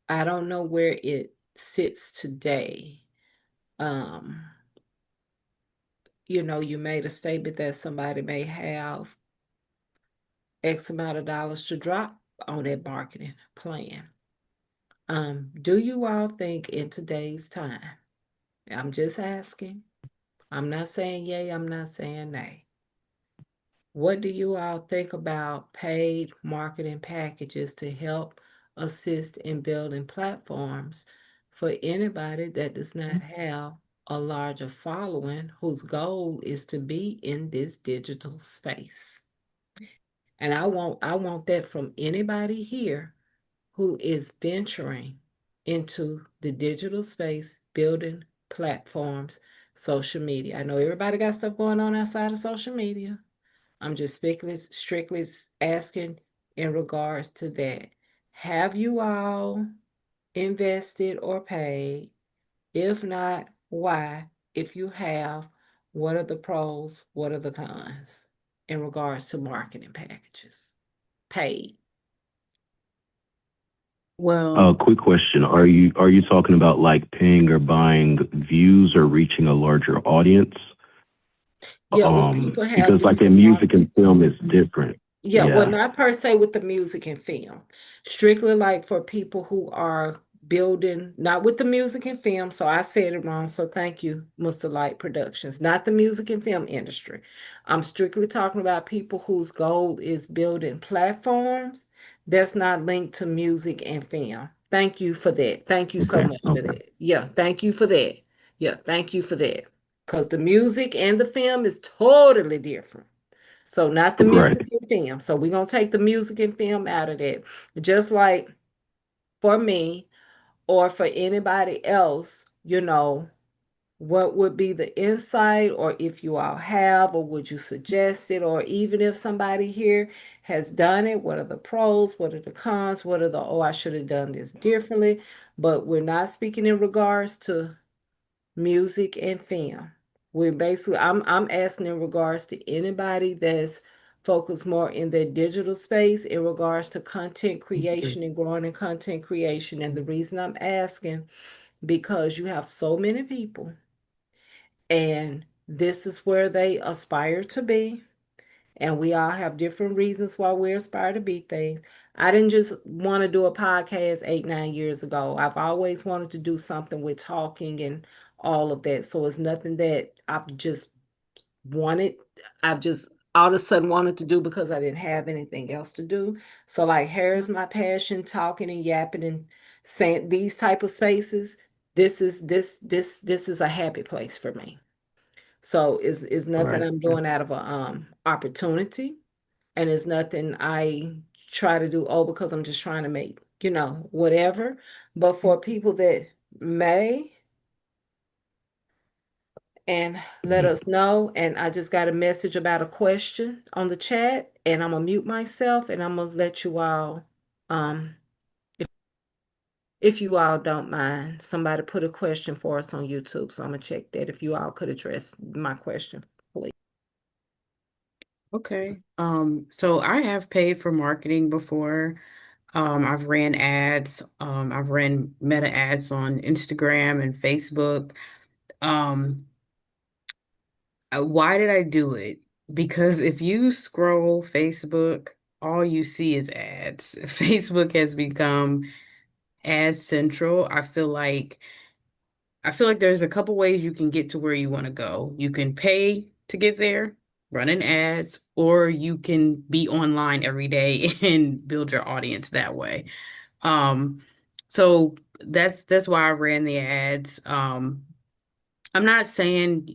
I don't know where it sits today. Um, you made a statement that somebody may have X amount of dollars to drop on that marketing plan. Do you all think in today's time, I'm just asking, I'm not saying yay, I'm not saying nay. What do you all think about paid marketing packages to help assist in building platforms for anybody that does not have a larger following whose goal is to be in this digital space? And I want that from anybody here who is venturing into the digital space, building platforms, social media. I know everybody got stuff going on outside of social media. I'm just strictly asking in regards to that. Have you all invested or paid? If not, why? If you have, what are the pros? What are the cons in regards to marketing packages? Paid. Well, Quick question. Are you talking about like paying or buying views or reaching a larger audience? Yeah, well, people have Because like different in music marketing. and film it's different. Yeah, well, Yeah. not per se with the music and film. Strictly like for people who are building, not with the music and film. So I said it wrong. So thank you, Mr. Light Productions. Not the music and film industry. I'm strictly talking about people whose goal is building platforms that's not linked to music and film. Thank you for that. Thank you so Okay. much for Okay. that. Yeah, thank you for that. Yeah, thank you for that. Because the music and the film is totally different. So not the music Right. and film. So we're gonna take the music and film out of that. Just like for me or for anybody else, what would be the insight, or if you all have, or would you suggest it, or even if somebody here has done it, what are the pros, what are the cons, what are the, oh, I should have done this differently. But we're not speaking in regards to music and film. We're basically I'm asking in regards to anybody that's focused more in their digital space in regards to content creation and growing in content creation. And the reason I'm asking, because you have so many people and this is where they aspire to be, and we all have different reasons why we aspire to be things. I didn't just want to do a podcast 8, 9 years ago. I've always wanted to do something with talking and all of that. So it's nothing that I've just wanted. I've just all of a sudden wanted to do because I didn't have anything else to do. So like hair is my passion, talking and yapping and saying these type of spaces. This is a happy place for me. So it's nothing Right. I'm doing out of a opportunity, and it's nothing I try to do, oh, because I'm just trying to make, whatever. But for people that may, and let Mhm. us know. And I just got a message about a question on the chat, and I'm gonna mute myself and I'm gonna let you all, um, if you all don't mind, somebody put a question for us on YouTube. So I'm gonna check that if you all could address my question, please. okay. So I have paid for marketing before. I've ran ads. I've ran meta ads on Instagram and Facebook. Um, why did I do it? Because if you scroll Facebook, all you see is ads. Facebook has become ad central. I feel like there's a couple ways you can get to where you want to go. You can pay to get there, running ads, or you can be online every day and build your audience that way. Um, so that's why I ran the ads. I'm not saying,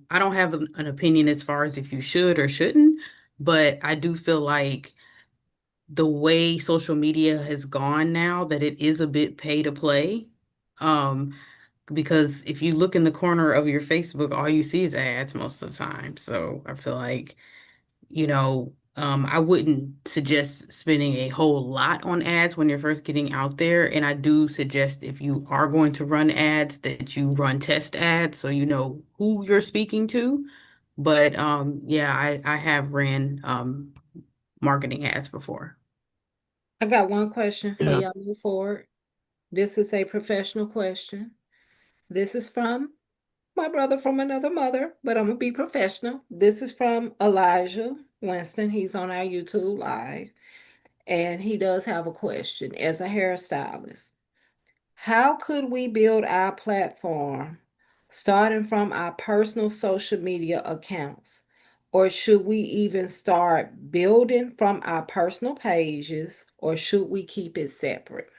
I don't have an opinion as far as if you should or shouldn't, but I do feel like the way social media has gone now that it is a bit pay to play. Um, because if you look in the corner of your Facebook, all you see is ads most of the time. So I feel like, I wouldn't suggest spending a whole lot on ads when you're first getting out there. And I do suggest if you are going to run ads that you run test ads so you know who you're speaking to. But yeah, I have ran marketing ads before. I got one question for Yeah. y'all move forward. This is a professional question. This is from my brother from another mother, but I'm gonna be professional. This is from Elijah Winston. He's on our YouTube live, and he does have a question. As a hairstylist, how could we build our platform starting from our personal social media accounts? Or should we even start building from our personal pages, or should we keep it separate?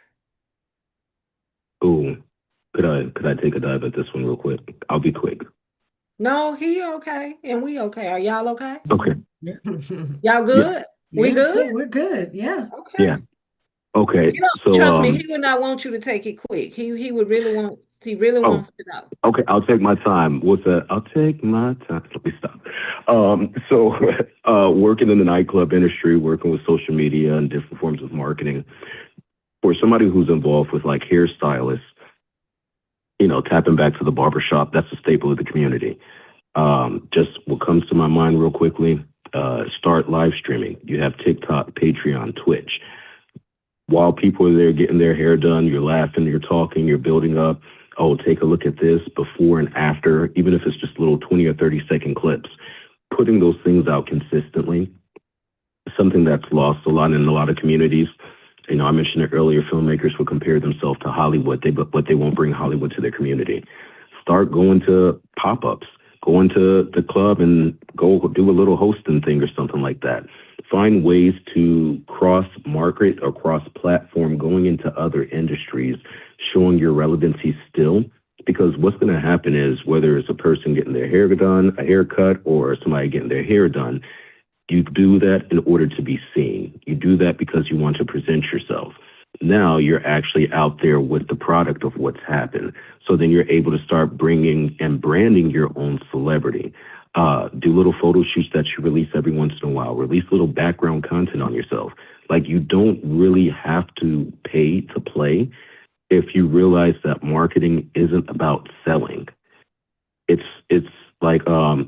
Ooh. Could I take a dive at this one real quick? I'll be quick. No, he okay, and we okay. Are y'all okay? Okay. Yeah. Y'all Yeah. good? We Yeah, good? we're good. Yeah. Yeah. Okay. Okay. So Trust me, he would not want you to take it quick. He really oh, wants to know. okay, I'll take my time. What's that? I'll take my time. Let me stop. So working in the nightclub industry, working with social media and different forms of marketing, For somebody who's involved with like hairstylists, tapping back to the barbershop, that's a staple of the community. Just what comes to my mind real quickly, start live streaming. You have TikTok, Patreon, Twitch. While people are there getting their hair done, you're laughing, you're talking, you're building up. Oh, take a look at this before and after, even if it's just little 20 or 30-second clips. Putting those things out consistently, something that's lost a lot in a lot of communities. I mentioned it earlier, filmmakers will compare themselves to Hollywood, but they won't bring Hollywood to their community. Start going to pop-ups, going to the club and go do a little hosting thing or something like that. Find ways to cross market or cross platform, going into other industries, showing your relevancy still. Because what's going to happen is whether it's a person getting their hair done, a haircut, or somebody getting their hair done, you do that in order to be seen. You do that because you want to present yourself. Now you're actually out there with the product of what's happened. So then you're able to start bringing and branding your own celebrity. Do little photo shoots that you release every once in a while. Release little background content on yourself. Like, you don't really have to pay to play if you realize that marketing isn't about selling. It's like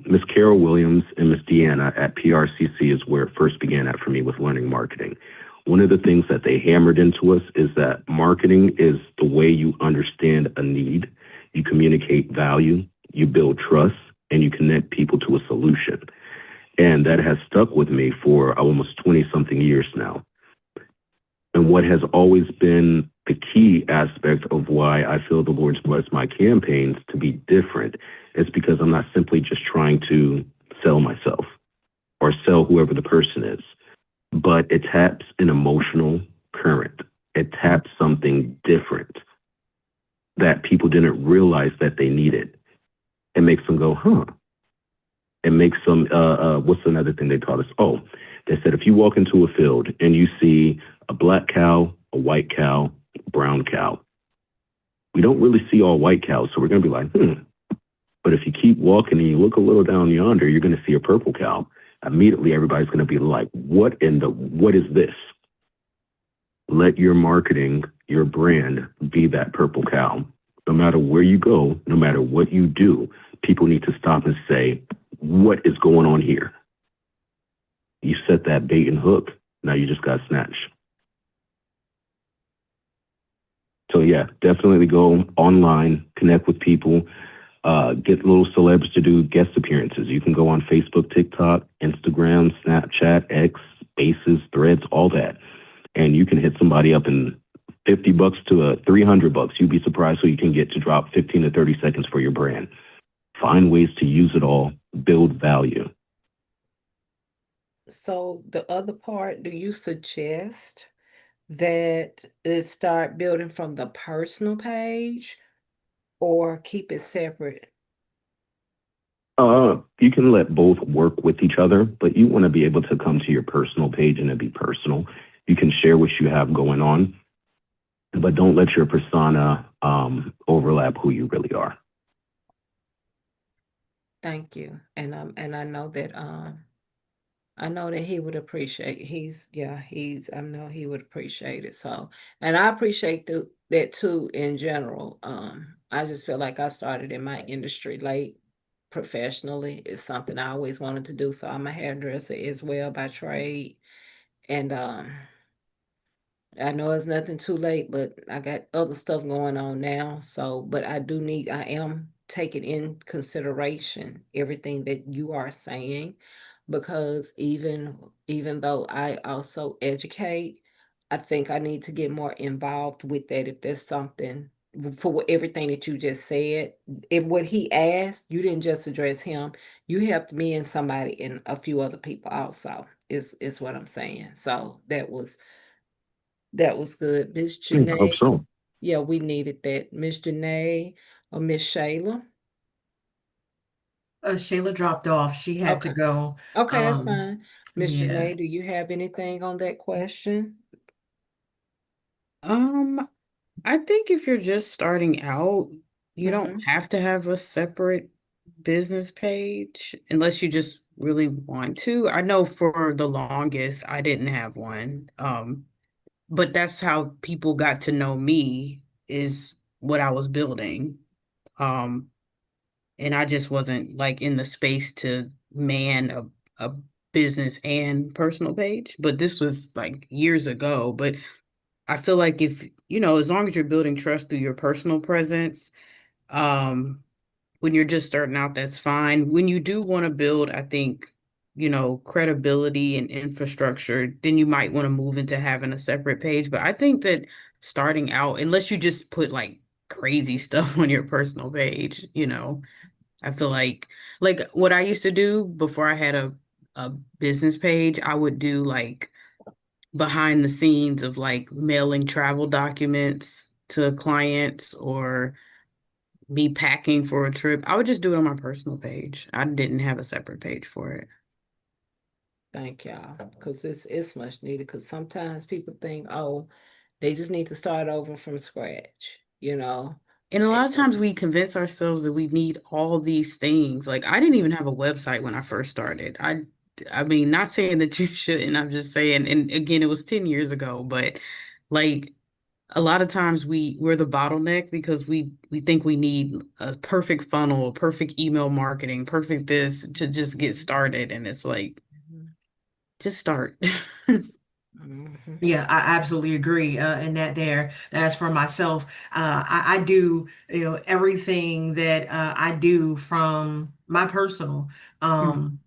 Miss Carol Williams and Miss Deanna at PRCC is where it first began at for me with learning marketing. One of the things that they hammered into us is that marketing is the way you understand a need, you communicate value, you build trust, and you connect people to a solution. And that has stuck with me for almost 20 something years now. And what has always been the key aspect of why I feel the Lord's blessed my campaigns to be different is because I'm not simply just trying to sell myself or sell whoever the person is, but it taps an emotional current. It taps something different that people didn't realize that they needed. It makes them go, huh. It makes them, what's another thing they taught us? Oh, they said if you walk into a field and you see a black cow, a white cow, brown cow, we don't really see all white cows, so we're going to be like, But if you keep walking and you look a little down yonder, you're going to see a purple cow. Immediately, everybody's going to be like, what is this? Let your marketing, your brand be that purple cow. No matter where you go, no matter what you do, people need to stop and say, what is going on here? You set that bait and hook. Now you just got snatched. So yeah, definitely go online, connect with people, get little celebs to do guest appearances. You can go on Facebook, TikTok, Instagram, Snapchat, X, Spaces, Threads, all that. And you can hit somebody up in $50 to $300. You'd be surprised who you can get to drop 15 to 30 seconds for your brand. Find ways to use it all, build value. So the other part, do you suggest that it start building from the personal page or keep it separate? You can let both work with each other, but you want to be able to come to your personal page and it be personal. You can share what you have going on, but don't let your persona overlap who you really are. Thank you. And I know that he would appreciate, I know he would appreciate it. So, and I appreciate that too in general. I just feel like I started in my industry late professionally. It's something I always wanted to do. So I'm a hairdresser as well by trade. And I know it's nothing too late, but I got other stuff going on now. So, but I am taking in consideration everything that you are saying, because even though I also educate, I think I need to get more involved with that. If there's something for everything that you just said, if what he asked, you didn't just address him, you helped me and somebody and a few other people also, is what I'm saying. So that was good. Miss I hope Janae, so. yeah, we needed that. Miss Janae or Miss Shayla? Shayla dropped off. She had to Okay. go. Okay, that's Um, fine. Miss yeah. Janae, do you have anything on that question? Um, I think if you're just starting out, you don't Mm-hmm. have to have a separate business page unless you just really want to. I know for the longest I didn't have one. but that's how people got to know me, is what I was building. Um, and I just wasn't like in the space to man a business and personal page. But this was like years ago. But I feel like if, as long as you're building trust through your personal presence, um, when you're just starting out, that's fine. When you do want to build, I think, credibility and infrastructure, then you might want to move into having a separate page. But I think that starting out, unless you just put like crazy stuff on your personal page, I feel like what I used to do before I had a business page, I would do like behind the scenes of like mailing travel documents to clients or me packing for a trip. I would just do it on my personal page. I didn't have a separate page for it. Thank y'all, because it's much needed. Because sometimes people think, oh, they just need to start over from scratch, you know. And a lot of times And we convince ourselves that we need all these things. Like I didn't even have a website when I first started. I mean, not saying that you shouldn't, I'm just saying, and again, it was 10 years ago, but like a lot of times we're the bottleneck because we think we need a perfect funnel, perfect email marketing, perfect this to just get started. And it's like, just start. Mhm. Yeah, I absolutely agree. In that there, as for myself, I do, everything that I do from my personal, um,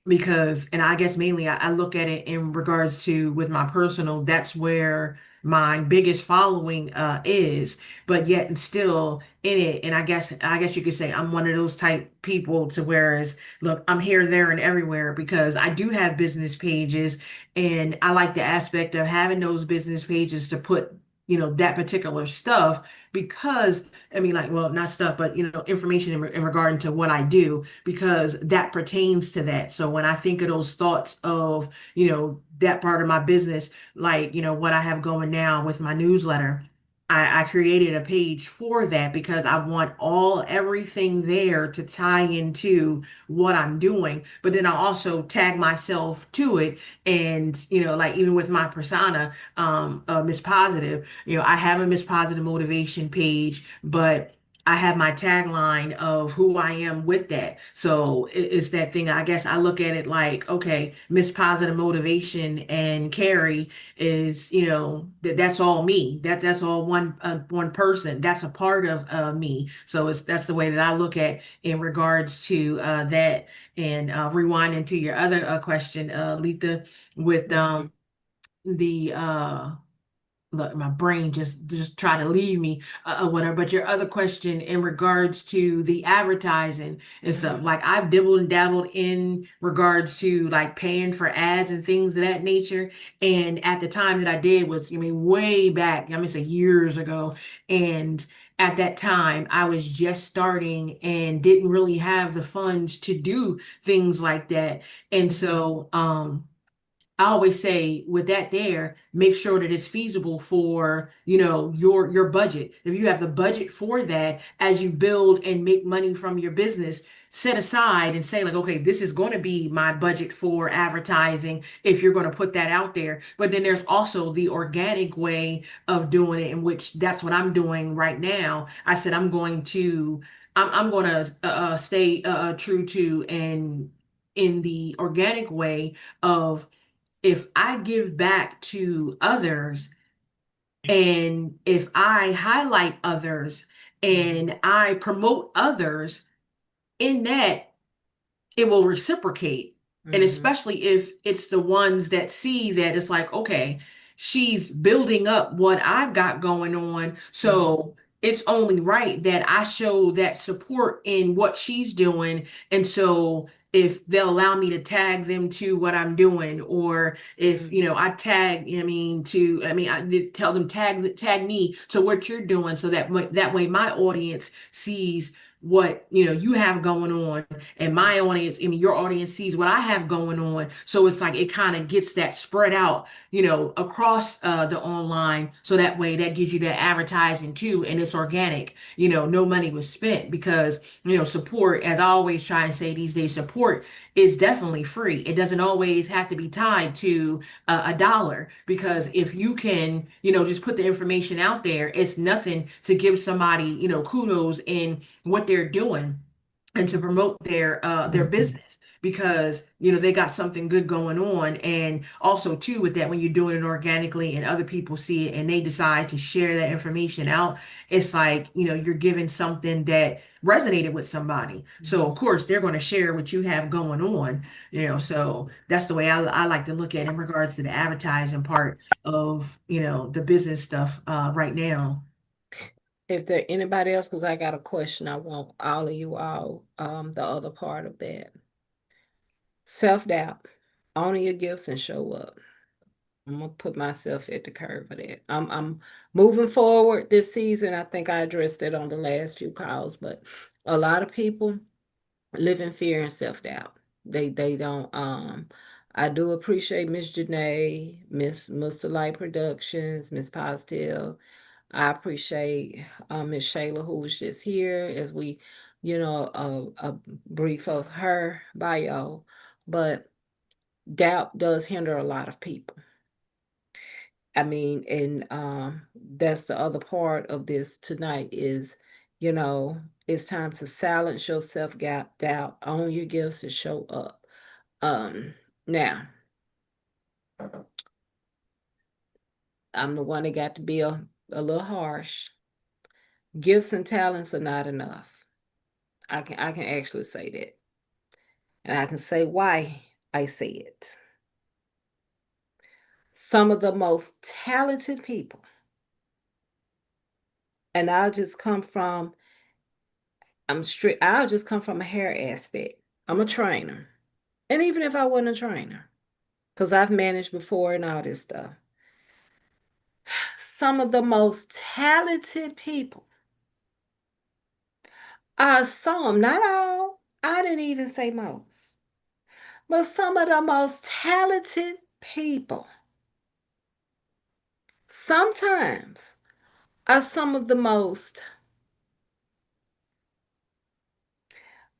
because, and I guess mainly I look at it in regards to with my personal, that's where my biggest following is, but yet and still in it, and I guess you could say I'm one of those type people to whereas look, I'm here, there, and everywhere because I do have business pages and I like the aspect of having those business pages to put, that particular stuff because, I mean, like, well, not stuff, but, information in regard to what I do because that pertains to that. So when I think of those thoughts of, that part of my business, like, what I have going now with my newsletter, I created a page for that because I want everything there to tie into what I'm doing. But then I also tag myself to it and, like even with my persona, Miss Positive, I have a Miss Positive motivation page, but I have my tagline of who I am with that. So it's that thing. I guess I look at it like, okay, Miss Positive Motivation and Carrie is, that's all me. That's all one person. That's a part of me. So that's the way that I look at in regards to that. And rewinding to your other question, Letha, with the look, my brain just try to leave me whatever. But your other question in regards to the advertising and stuff, like I've dibbled and dabbled in regards to like paying for ads and things of that nature. And at the time that I did was, I mean, way back, I'm gonna say years ago. And at that time, I was just starting and didn't really have the funds to do things like that. And so, I always say with that there, make sure that it's feasible for, your budget. If you have the budget for that as you build and make money from your business, set aside and say like, okay, this is going to be my budget for advertising if you're going to put that out there. But then there's also the organic way of doing it, in which that's what I'm doing right now. I said I'm going to stay true to and in the organic way of if I give back to others and if I highlight others and I promote others in that, it will reciprocate. And Mhm. especially if it's the ones that see that it's like, okay, she's building up what I've got going on. So it's only right that I show that support in what she's doing. And so if they'll allow me to tag them to what I'm doing, or if, I tag, I did tell them tag me to what you're doing so that that way my audience sees what you have going on, and my audience, I mean your audience sees what I have going on. So it's like it kind of gets that spread out, across the online. So that way that gives you that advertising too, and it's organic. No money was spent because support, as I always try and say these days, support is definitely free. It doesn't always have to be tied to a dollar, because if you can, just put the information out there, it's nothing to give somebody, kudos in what they're doing and to promote their business, because they got something good going on. And also too, with that, when you're doing it organically and other people see it and they decide to share that information out, it's like you're giving something that resonated with somebody, so of course they're going to share what you have going on. So that's the way I like to look at it in regards to the advertising part of the business stuff right now. If there anybody else, because I got a question, I want all of you all, the other part of that. Self-doubt. Honor your gifts and show up. I'm gonna put myself at the curve of that. I'm moving forward this season. I think I addressed it on the last few calls, but a lot of people live in fear and self-doubt. They don't I do appreciate Miss Janae, Miss Mr. Light Productions, Miss Positive. I appreciate Miss Shayla, who was just here as we, a brief of her bio, but doubt does hinder a lot of people. I mean, and that's the other part of this tonight is, you know, it's time to silence your self doubt, own your gifts, and show up. Now, I'm the one that got to be a little harsh. Gifts and talents are not enough. I can actually say that, and I can say why I say it. Some of the most talented people, and I'll just come from a hair aspect. I'm a trainer. And even if I wasn't a trainer, because I've managed before and all this stuff, some of the most talented people are some, not all, I didn't even say most, but some of the most talented people sometimes are some of the most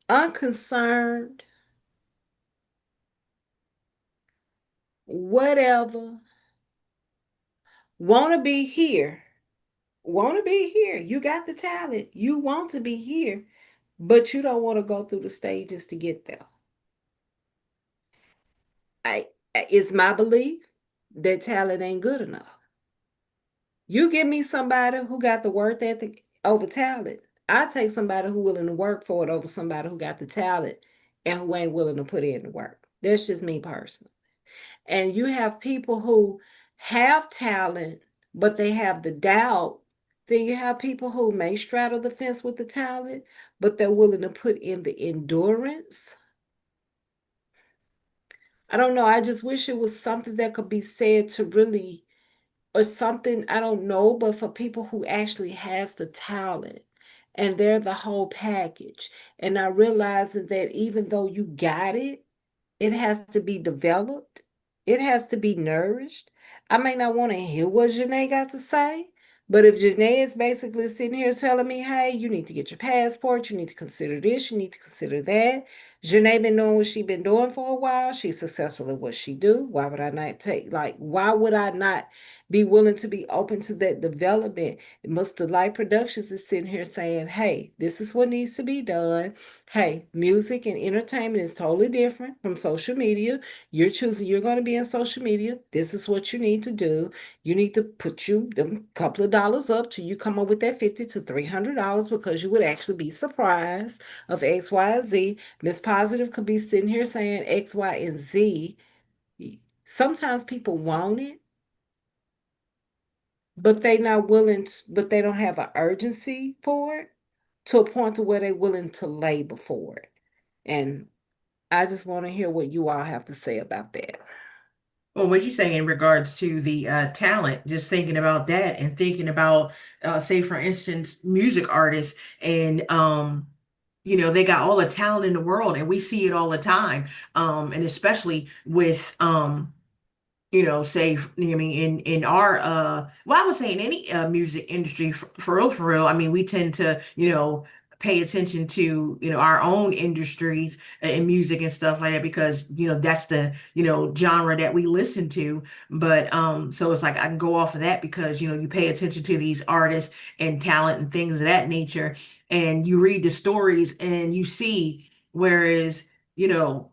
unconcerned, whatever, want to be here, want to be here. You got the talent, you want to be here, but you don't want to go through the stages to get there. I It's my belief that talent ain't good enough. You give me somebody who got the work ethic over talent. I take somebody who willing to work for it over somebody who got the talent and who ain't willing to put in the work. That's just me personally. And you have people who have talent, but they have the doubt. Then you have people who may straddle the fence with the talent, but they're willing to put in the endurance. I don't know. I just wish it was something that could be said to really, or something, I don't know, but for people who actually has the talent and they're the whole package. And I realizing that even though you got it has to be developed. It has to be nourished. I may not want to hear what Janae got to say, but if Janae is basically sitting here telling me, hey, you need to get your passport, you need to consider this, you need to consider that. Janae been doing what she been doing for a while. She's successful at what she do. Why would I not why would I not be willing to be open to that development? Mr. Light Productions is sitting here saying, hey, this is what needs to be done. Hey, music and entertainment is totally different from social media. You're choosing, you're going to be in social media. This is what you need to do. You need to put you them couple of dollars up till you come up with that $50 to $300, because you would actually be surprised of X, Y, and Z. Miss Positive could be sitting here saying X, Y, and Z. Sometimes people want it, but but they don't have an urgency for it to a point to where they're willing to labor for it. And I just want to hear what you all have to say about that. Well, what you say in regards to the talent, just thinking about that and thinking about, say, for instance, music artists and they got all the talent in the world, and we see it all the time. And especially with say, I mean, in our well, I would say in any music industry, for real. I mean, we tend to, pay attention to, our own industries in music and stuff like that, because, that's the, genre that we listen to. But so it's like I can go off of that because, you pay attention to these artists and talent and things of that nature, and you read the stories and you see, whereas, you know,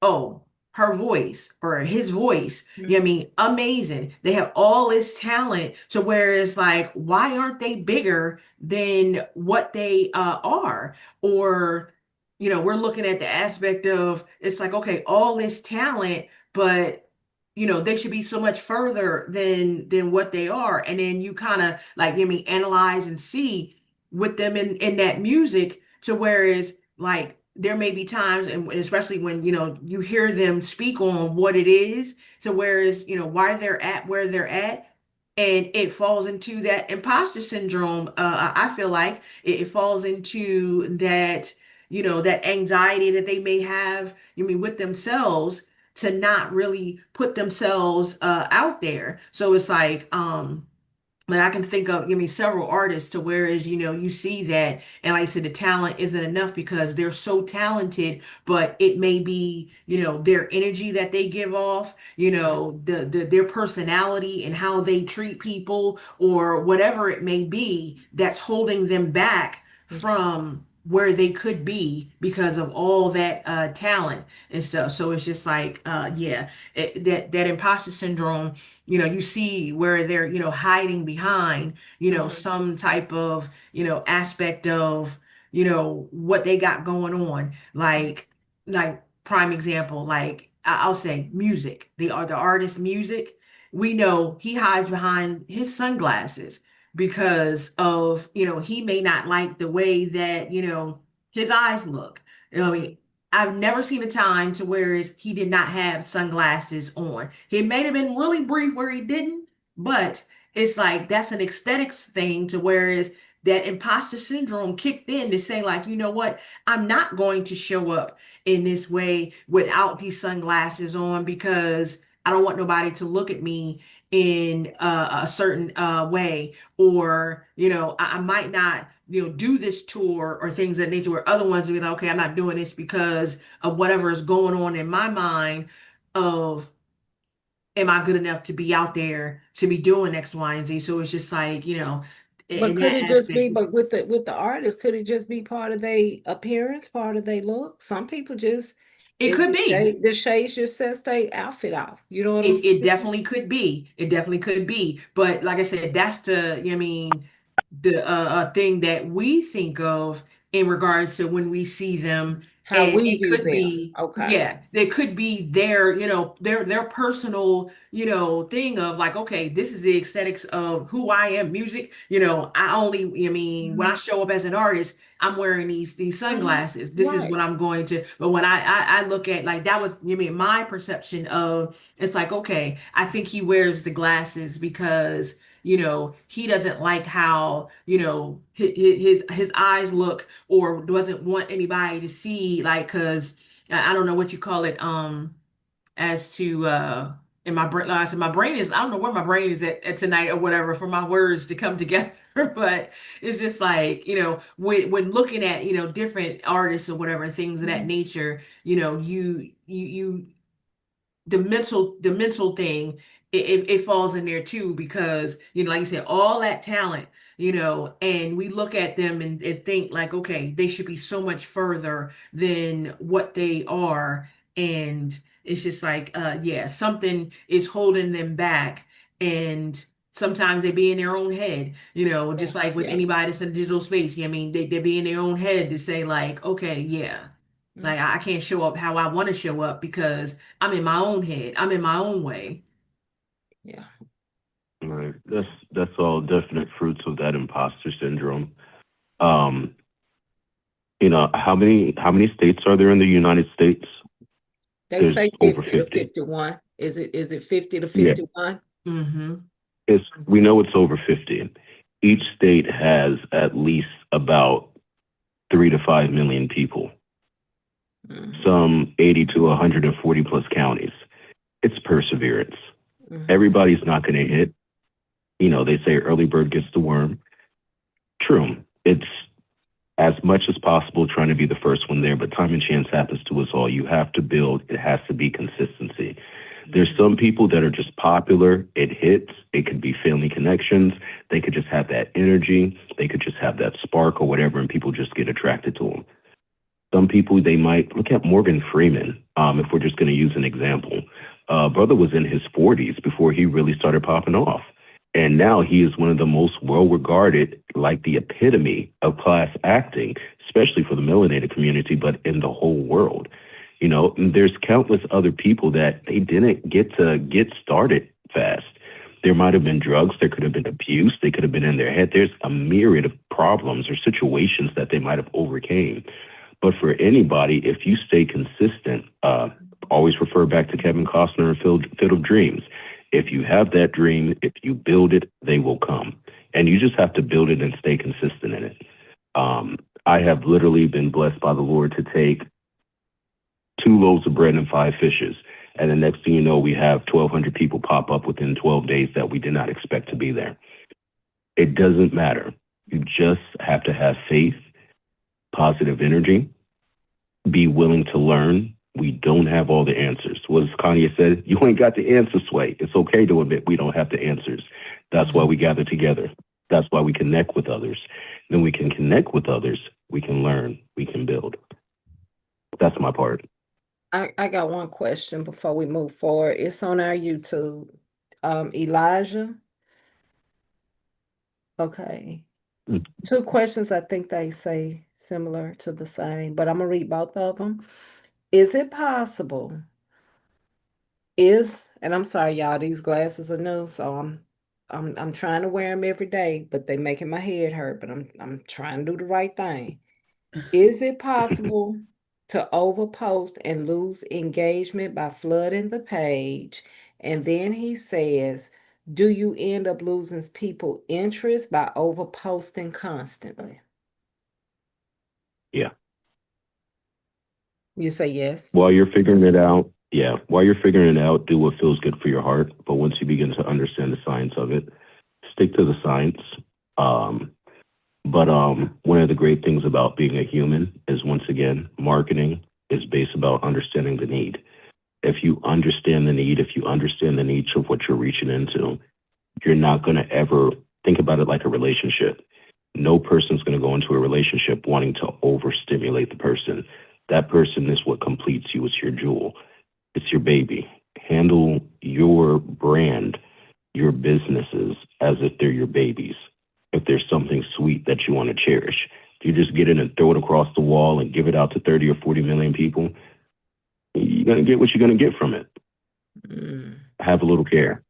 oh, her voice or his voice, I mean, amazing. They have all this talent. So whereas like, why aren't they bigger than what they are? Or, we're looking at the aspect of it's like, okay, all this talent, but they should be so much further than what they are. And then you kind of like, analyze and see with them in that music to whereas like there may be times, and especially when you hear them speak on what it is, so whereas why they're at where they're at, and it falls into that imposter syndrome. I feel like it falls into that that anxiety that they may have, with themselves, to not really put themselves out there. So it's like I can think of, several artists to whereas, you see that, and like I said, the talent isn't enough because they're so talented, but it may be, their energy that they give off, their personality and how they treat people or whatever it may be that's holding them back from where they could be because of all that talent and stuff. So it's just like, yeah, that imposter syndrome, you see where they're, hiding behind, some type of, aspect of, what they got going on. Like prime example, like I'll say music, the artist music. We know he hides behind his sunglasses because of, he may not like the way that, his eyes look. I mean, I've never seen a time to where he did not have sunglasses on. He may have been really brief where he didn't, but it's like that's an aesthetics thing to whereas that imposter syndrome kicked in to say like, you know what, I'm not going to show up in this way without these sunglasses on because I don't want nobody to look at me in a certain way, or I might not do this tour or things of that nature, where other ones will be like, okay, I'm not doing this because of whatever is going on in my mind of, am I good enough to be out there to be doing X, Y, and Z? So it's just like, But in could that it just be, aspect, but with the artist, could it just be part of their appearance, part of their look? Some people just, it could be. the shades just sets their outfit off. You know what I'm It saying? definitely could be. It definitely could be. But like I said, that's the thing that we think of in regards to when we see them. How And we it view could them. be, Okay. yeah, they could be their, their personal, thing of like, okay, this is the aesthetics of who I am, music. When I Mhm. show up as an artist, I'm wearing these Mhm. sunglasses. This is Right. what I'm going to. But when I look at like that was, my perception of, it's like, okay, I think he wears the glasses because he doesn't like how his eyes look, or doesn't want anybody to see, like, because I don't know what you call it, as to in my brain, like I said, my brain is, I don't know where my brain is at tonight or whatever for my words to come together. But it's just like, when looking at different artists or whatever, things of that Mhm. nature, you the mental thing, it falls in there too, because like you said, all that talent, and we look at them and think like, okay, they should be so much further than what they are. And it's just like, yeah, something is holding them back. And sometimes they be in their own head, Yeah. just like with Yeah. anybody that's in digital space. I mean, they be in their own head to say like, okay, yeah, Mhm. like I can't show up how I want to show up because I'm in my own head. I'm in my own way. Yeah. Right. That's all definite fruits of that imposter syndrome. Um, how many states are there in the United States? They There's say over 50 to 50. 51. Is it 50 to Yeah. 51? Hmm. We know it's over 50. Each state has at least about 3 to 5 million people, Mhm. some 80 to 140 plus counties. It's perseverance. Mhm. Everybody's not going to hit. They say early bird gets the worm. True. It's as much as possible trying to be the first one there, but time and chance happens to us all. You have to build, it has to be consistency. There's some people that are just popular, it hits, it could be family connections, they could just have that energy, they could just have that spark or whatever, and people just get attracted to them. Some people, they might look at Morgan Freeman, if we're just going to use an example. Brother was in his 40s before he really started popping off. And now he is one of the most well regarded, like the epitome of class acting, especially for the melanated community, but in the whole world. There's countless other people that they didn't get to get started fast. There might have been drugs, there could have been abuse, they could have been in their head. There's a myriad of problems or situations that they might have overcame. But for anybody, if you stay consistent, always refer back to Kevin Costner and Field of Dreams. If you have that dream, if you build it, they will come. And you just have to build it and stay consistent in it. I have literally been blessed by the Lord to take 2 loaves of bread and 5 fishes. And the next thing you know, we have 1,200 people pop up within 12 days that we did not expect to be there. It doesn't matter. You just have to have faith, positive energy, be willing to learn. We don't have all the answers. What Kanye said, you ain't got the answers, Sway. It's okay to admit we don't have the answers. That's why we gather together. That's why we connect with others. Then we can connect with others. We can learn. We can build. That's my part. I got one question before we move forward. It's on our YouTube. Elijah. Okay. Mm. Two questions I think they say similar to the same, but I'm gonna read both of them. Is it possible? And I'm sorry, y'all, these glasses are new, so I'm trying to wear them every day, but they making my head hurt, but I'm trying to do the right thing. Is it possible to overpost and lose engagement by flooding the page? And then he says, do you end up losing people interest by overposting constantly? Yeah. You say yes. While you're figuring it out, yeah, while you're figuring it out, do what feels good for your heart. But once you begin to understand the science of it, stick to the science. Um, but one of the great things about being a human is, once again, marketing is based about understanding the need. If you understand the need, if you understand the niche of what you're reaching into, you're not going to ever think about it like a relationship. No person's going to go into a relationship wanting to overstimulate the person. That person is what completes you. It's your jewel. It's your baby. Handle your brand, your businesses as if they're your babies. If there's something sweet that you want to cherish, if you just get in and throw it across the wall and give it out to 30 or 40 million people, you're going to get what you're going to get from it. Mm. Have a little care.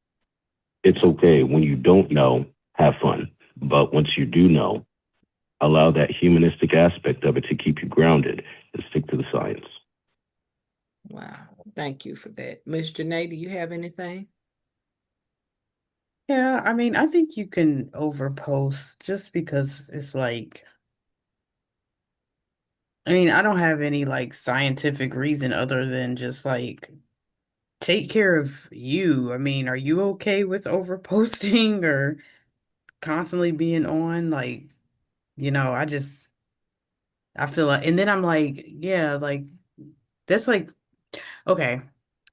It's okay. When you don't know, have fun. But once you do know, allow that humanistic aspect of it to keep you grounded and stick to the science. Wow. Thank you for that. Miss Janae, do you have anything? Yeah, I mean, I think you can overpost just because it's like, I mean, I don't have any like scientific reason other than just like take care of you. I mean, are you okay with overposting or constantly being on? Like, I feel like, and then I'm like, yeah, like that's like, okay.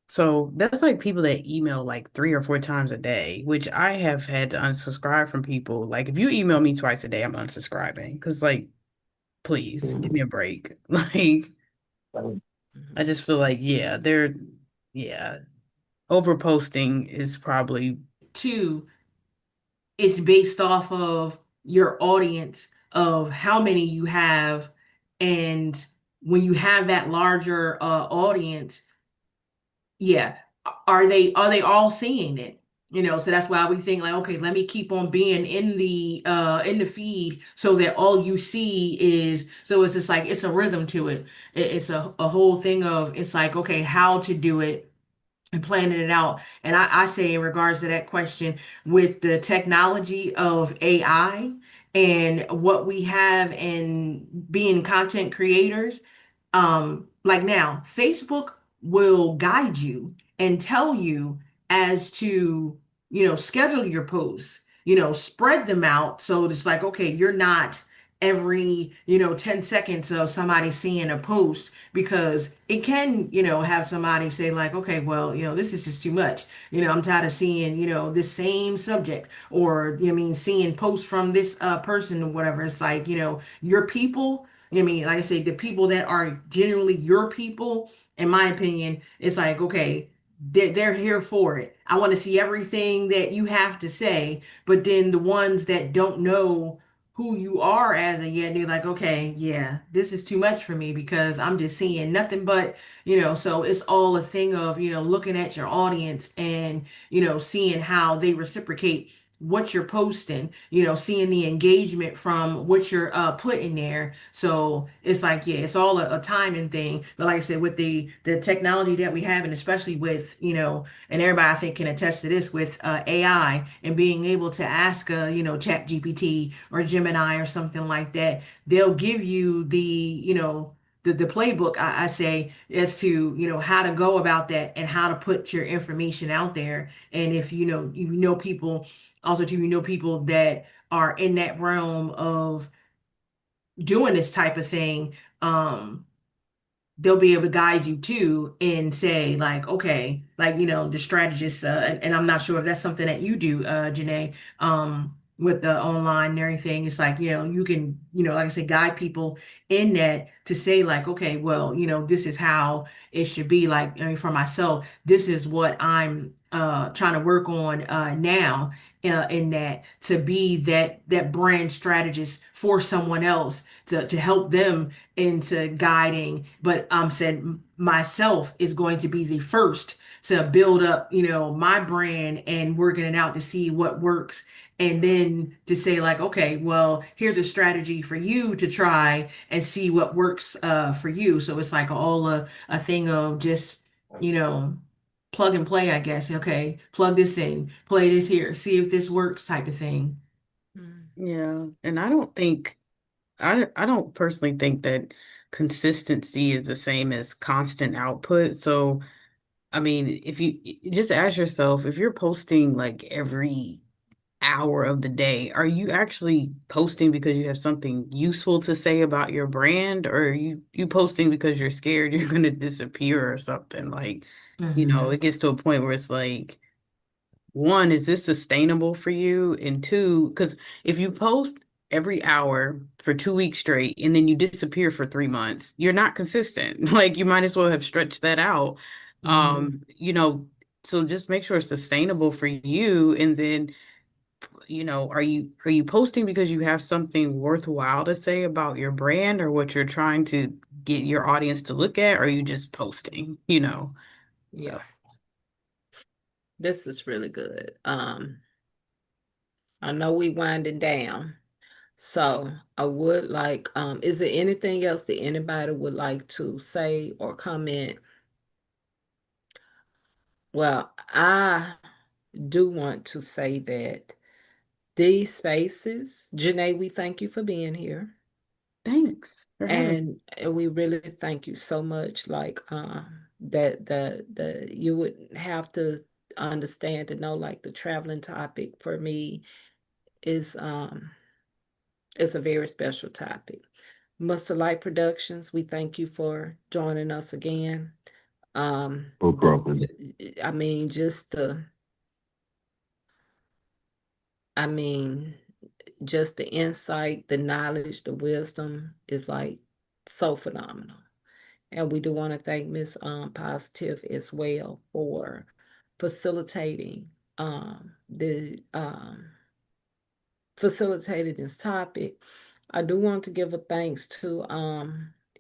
So that's like people that email like 3 or 4 times a day, which I have had to unsubscribe from people. Like, if you email me twice a day, I'm unsubscribing because, like, please give me a break. Like, I Mhm. just feel like, yeah, overposting is probably Two, it's based off of your audience of how many you have, and when you have that larger audience, yeah, are they all seeing it? So that's why we think like, okay, let me keep on being in the feed so that all you see is, so it's just like it's a rhythm to it. It's a whole thing of, it's like, okay, how to do it and planning it out. And I say in regards to that question, with the technology of AI and what we have in being content creators. Like now, Facebook will guide you and tell you as to, schedule your posts, spread them out. So it's like, okay, you're not every, 10 seconds of somebody seeing a post, because it can, have somebody say like, okay, well, this is just too much. I'm tired of seeing, this same subject, or, seeing posts from this person or whatever. It's like, your people, like I say, the people that are generally your people, in my opinion, it's like, okay, they're here for it. I want to see everything that you have to say. But then the ones that don't know who you are as a yet, they're like, okay, yeah, this is too much for me, because I'm just seeing nothing but, so it's all a thing of, looking at your audience and, seeing how they reciprocate what you're posting, seeing the engagement from what you're putting there. So it's like, yeah, it's all a timing thing. But like I said, with the technology that we have, and especially with, and everybody I think can attest to this, with AI and being able to ask Chat GPT or Gemini or something like that, they'll give you the playbook, I say, as to, how to go about that and how to put your information out there. And if people, also too, people that are in that realm of doing this type of thing, they'll be able to guide you too and say like, okay, like, the strategist, and I'm not sure if that's something that you do, Janae, with the online and everything. It's like, you can, like I said, guide people in that to say like, okay, well, this is how it should be. Like, I mean, for myself, this is what I'm trying to work on now, in that, to be that brand strategist for someone else, to help them into guiding. But said myself is going to be the first to build up, my brand and working it out to see what works. And then to say like, okay, well, here's a strategy for you to try and see what works for you. So it's like all a thing of just, you know, plug and play, I guess. Okay, plug this in, play this here, see if this works type of thing. Mm. Yeah, and I don't personally think that consistency is the same as constant output. So, I mean, if you just ask yourself, if you're posting like every hour of the day, are you actually posting because you have something useful to say about your brand, or are you posting because you're scared you're going to disappear or something? Like, Hmm. it gets to a point where it's like, one, is this sustainable for you? And two, because if you post every hour for 2 weeks straight and then you disappear for 3 months, you're not consistent. Like you might as well have stretched that out. Hmm. Um, you know, so just make sure it's sustainable for you. And then, are you posting because you have something worthwhile to say about your brand or what you're trying to get your audience to look at? Or are you just posting? So Yeah, this is really good. I know we winding down, so I would like, is there anything else that anybody would like to say or comment? Well, I do want to say that these spaces, Janae, we thank you for being here. thanks for having And we really thank you so much. Like that the you would have to understand to know like the traveling topic for me is a very special topic. Must Light Productions, we thank you for joining us again. No The problem. I mean just the I mean just the insight, the knowledge, the wisdom is like so phenomenal. And we do want to thank Miss Positive as well for facilitating the facilitated this topic. I do want to give a thanks to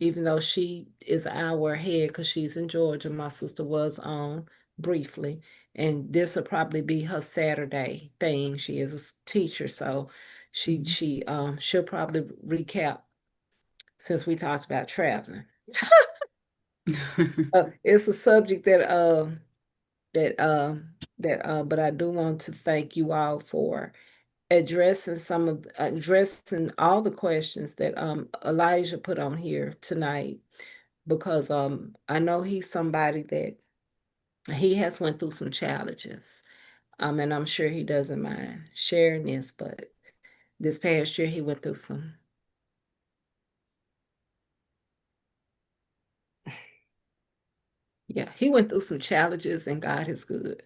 even though she is an hour ahead because she's in Georgia, my sister was on briefly, and this will probably be her Saturday thing. She is a teacher, so she'll probably recap since we talked about traveling. it. It's a subject that but I do want to thank you all for addressing all the questions that Elijah put on here tonight, because I know he's somebody that he has went through some challenges. And I'm sure he doesn't mind sharing this, but this past year he went through some, yeah, he went through some challenges, and God is good.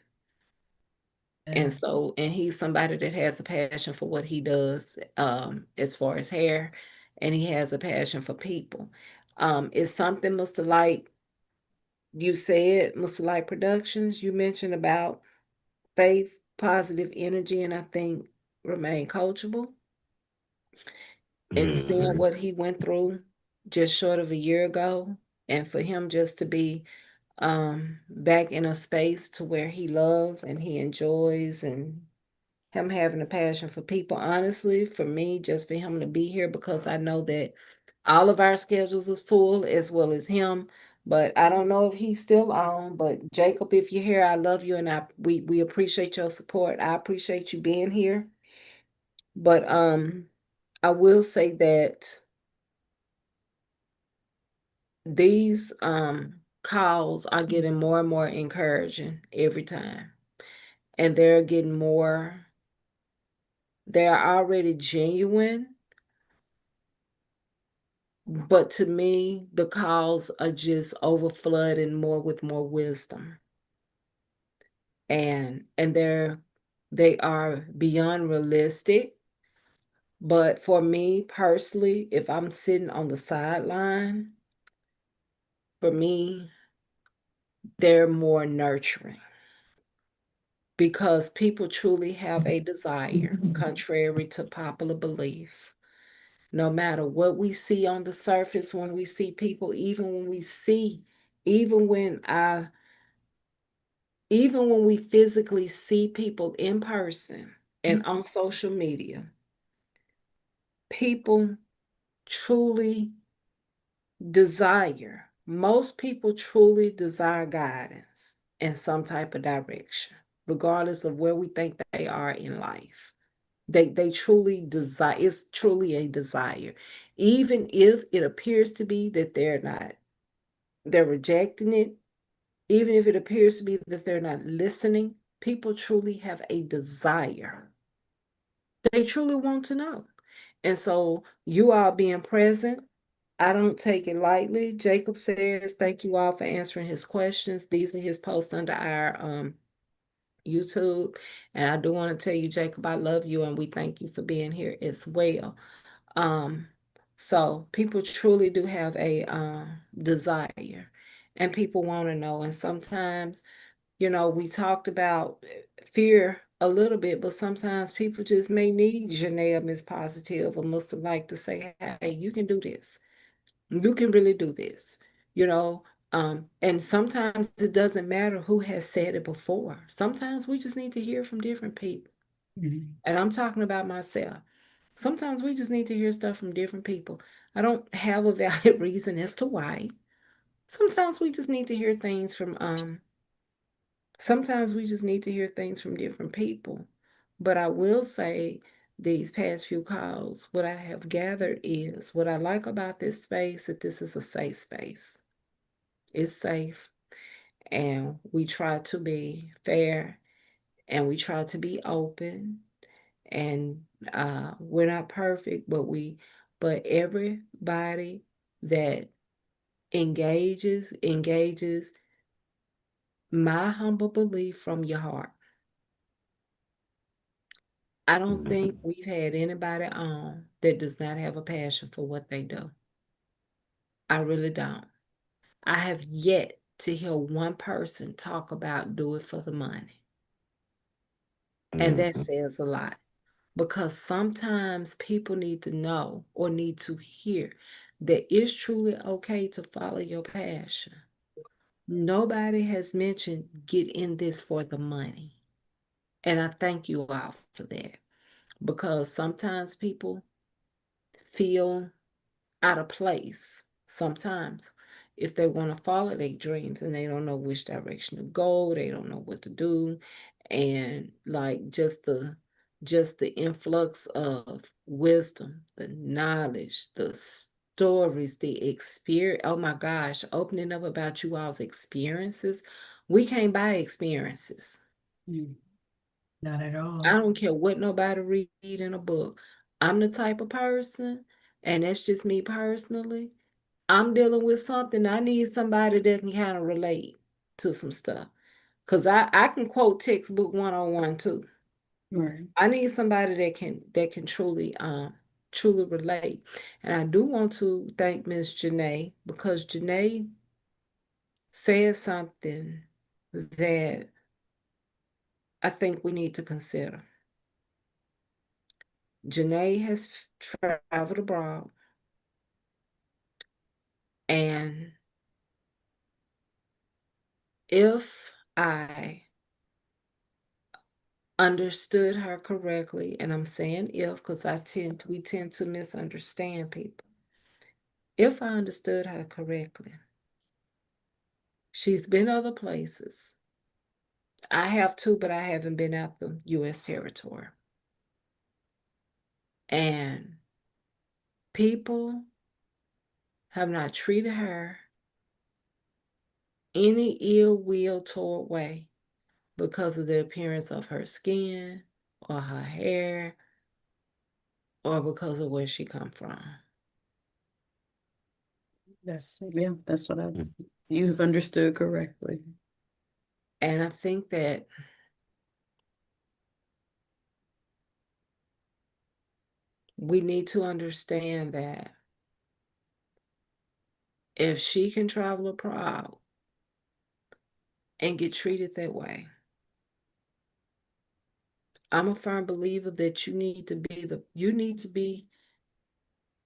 And And so, and he's somebody that has a passion for what he does, as far as hair, and he has a passion for people. It's something, Mr. Light, you said, Mr. Light Productions, you mentioned about faith, positive energy, and I think remain coachable. And seeing Hmm. what he went through just short of a year ago, and for him just to be back in a space to where he loves and he enjoys, and him having a passion for people. Honestly, for me, just for him to be here, because I know that all of our schedules is full as well as him. But I don't know if he's still on. But Jacob, if you're here, I love you, and we appreciate your support. I appreciate you being here. But I will say that these calls are getting more and more encouraging every time. And they're already genuine, but to me, the calls are just overflooding more with more wisdom. And they are beyond realistic. But for me personally, if I'm sitting on the sideline, for me, they're more nurturing, because people truly have a desire, contrary to popular belief. No matter what we see on the surface, when we see people, even when I, even when we physically see people in person and on social media, people truly most people truly desire guidance in some type of direction, regardless of where we think they are in life. They truly desire, it's truly a desire. Even if it appears to be that they're rejecting it, even if it appears to be that they're not listening, people truly have a desire. They truly want to know. And so, you all being present, I don't take it lightly. Jacob says, thank you all for answering his questions. These are his posts under our YouTube. And I do want to tell you, Jacob, I love you, and we thank you for being here as well. Um, so people truly do have a desire, and people want to know. And sometimes, we talked about fear a little bit, but sometimes people just may need Janelle, Miss Positive, or Mr. Like to say, hey, you can do this. You can really do this, you know. And sometimes it doesn't matter who has said it before. Sometimes we just need to hear from different people. Mhm. And I'm talking about myself. Sometimes we just need to hear stuff from different people. I don't have a valid reason as to why. Sometimes we just need to hear things from sometimes we just need to hear things from different people. But I will say, these past few calls, what I have gathered is, what I like about this space, that this is a safe space. It's safe, and we try to be fair, and we try to be open, and we're not perfect, but everybody that engages my humble belief from your heart. I don't think we've had anybody on that does not have a passion for what they do. I really don't. I have yet to hear one person talk about do it for the money. And that Hmm. says a lot, because sometimes people need to know or need to hear that it's truly okay to follow your passion. Nobody has mentioned get in this for the money. And I thank you all for that, because sometimes people feel out of place. Sometimes if they want to follow their dreams and they don't know which direction to go, they don't know what to do. And like just just the influx of wisdom, the knowledge, the stories, the experience. Oh my gosh, opening up about you all's experiences. We can't buy experiences. Not at I all. don't care what nobody read in a book. I'm the type of person, and that's just me personally. I'm dealing with something. I need somebody that can kind of relate to some stuff. Cause I can quote textbook 101 too. Right. I need somebody that can truly relate. And I do want to thank Miss Janae because Janae said something that I think we need to consider. Janae has traveled abroad, and if I understood her correctly, and I'm saying if because we tend to misunderstand people. If I understood her correctly, she's been other places. I have too, but I haven't been out the U.S. territory. And people have not treated her any ill will toward way because of the appearance of her skin or her hair or because of where she come from. That's what Mm. you've understood correctly. And I think that we need to understand that if she can travel abroad and get treated that way, I'm a firm believer that you need to be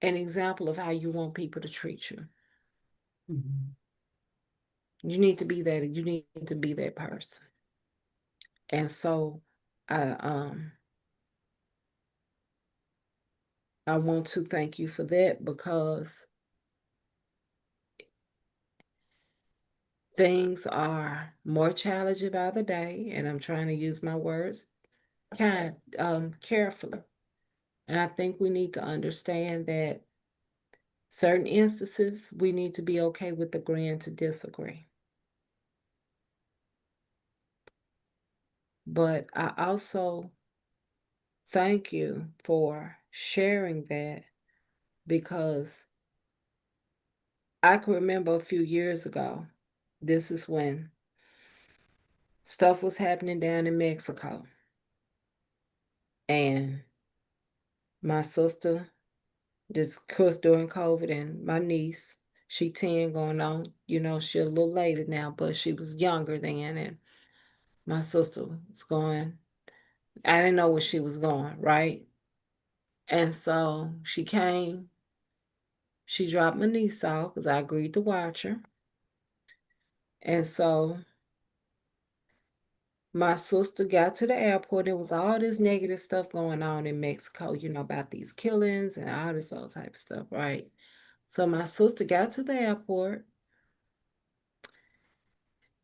an example of how you want people to treat you. You need to be that. You need to be that person. And so, I I want to thank you for that because things are more challenging by the day, and I'm trying to use my words kind carefully. And I think we need to understand that certain instances we need to be okay with agreeing to disagree. But I also thank you for sharing that because I can remember a few years ago, this is when stuff was happening down in Mexico. And my sister, this course during COVID, and my niece, she 10 going on, she a little later now, but she was younger then. And my sister was going, I didn't know where she was going, right? And so she came, she dropped my niece off because I agreed to watch her. And so my sister got to the airport. There was all this negative stuff going on in Mexico, about these killings and all this other type of stuff, right? So my sister got to the airport.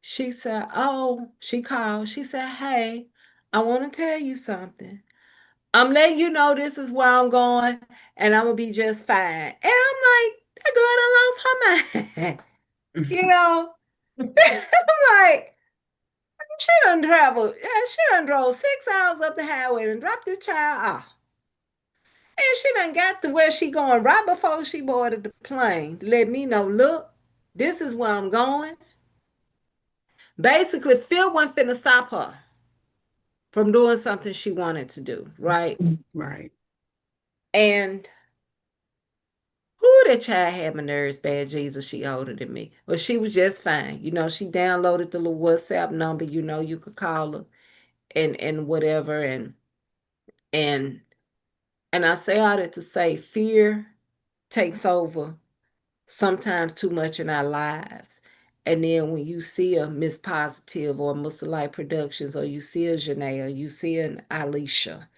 She said, oh, she called. She said, hey, I want to tell you something. I'm letting you know this is where I'm going and I'm going to be just fine. And I'm like, that girl done lost her mind. I'm like, she done traveled. Yeah, she done drove 6 hours up the highway and dropped this child off. And she done got to where she going right before she boarded the plane to let me know, look, this is where I'm going. Basically, Phil wasn't finna stop her from doing something she wanted to do, right? Right. And who that child had my nerves bad, Jesus, she older than me. But she was just fine. She downloaded the little WhatsApp number, you could call her and whatever. And and I say all that to say fear takes over sometimes too much in our lives. And then when you see a Miss Positive or Mr. Light Productions or you see a Janae or you see an Alicia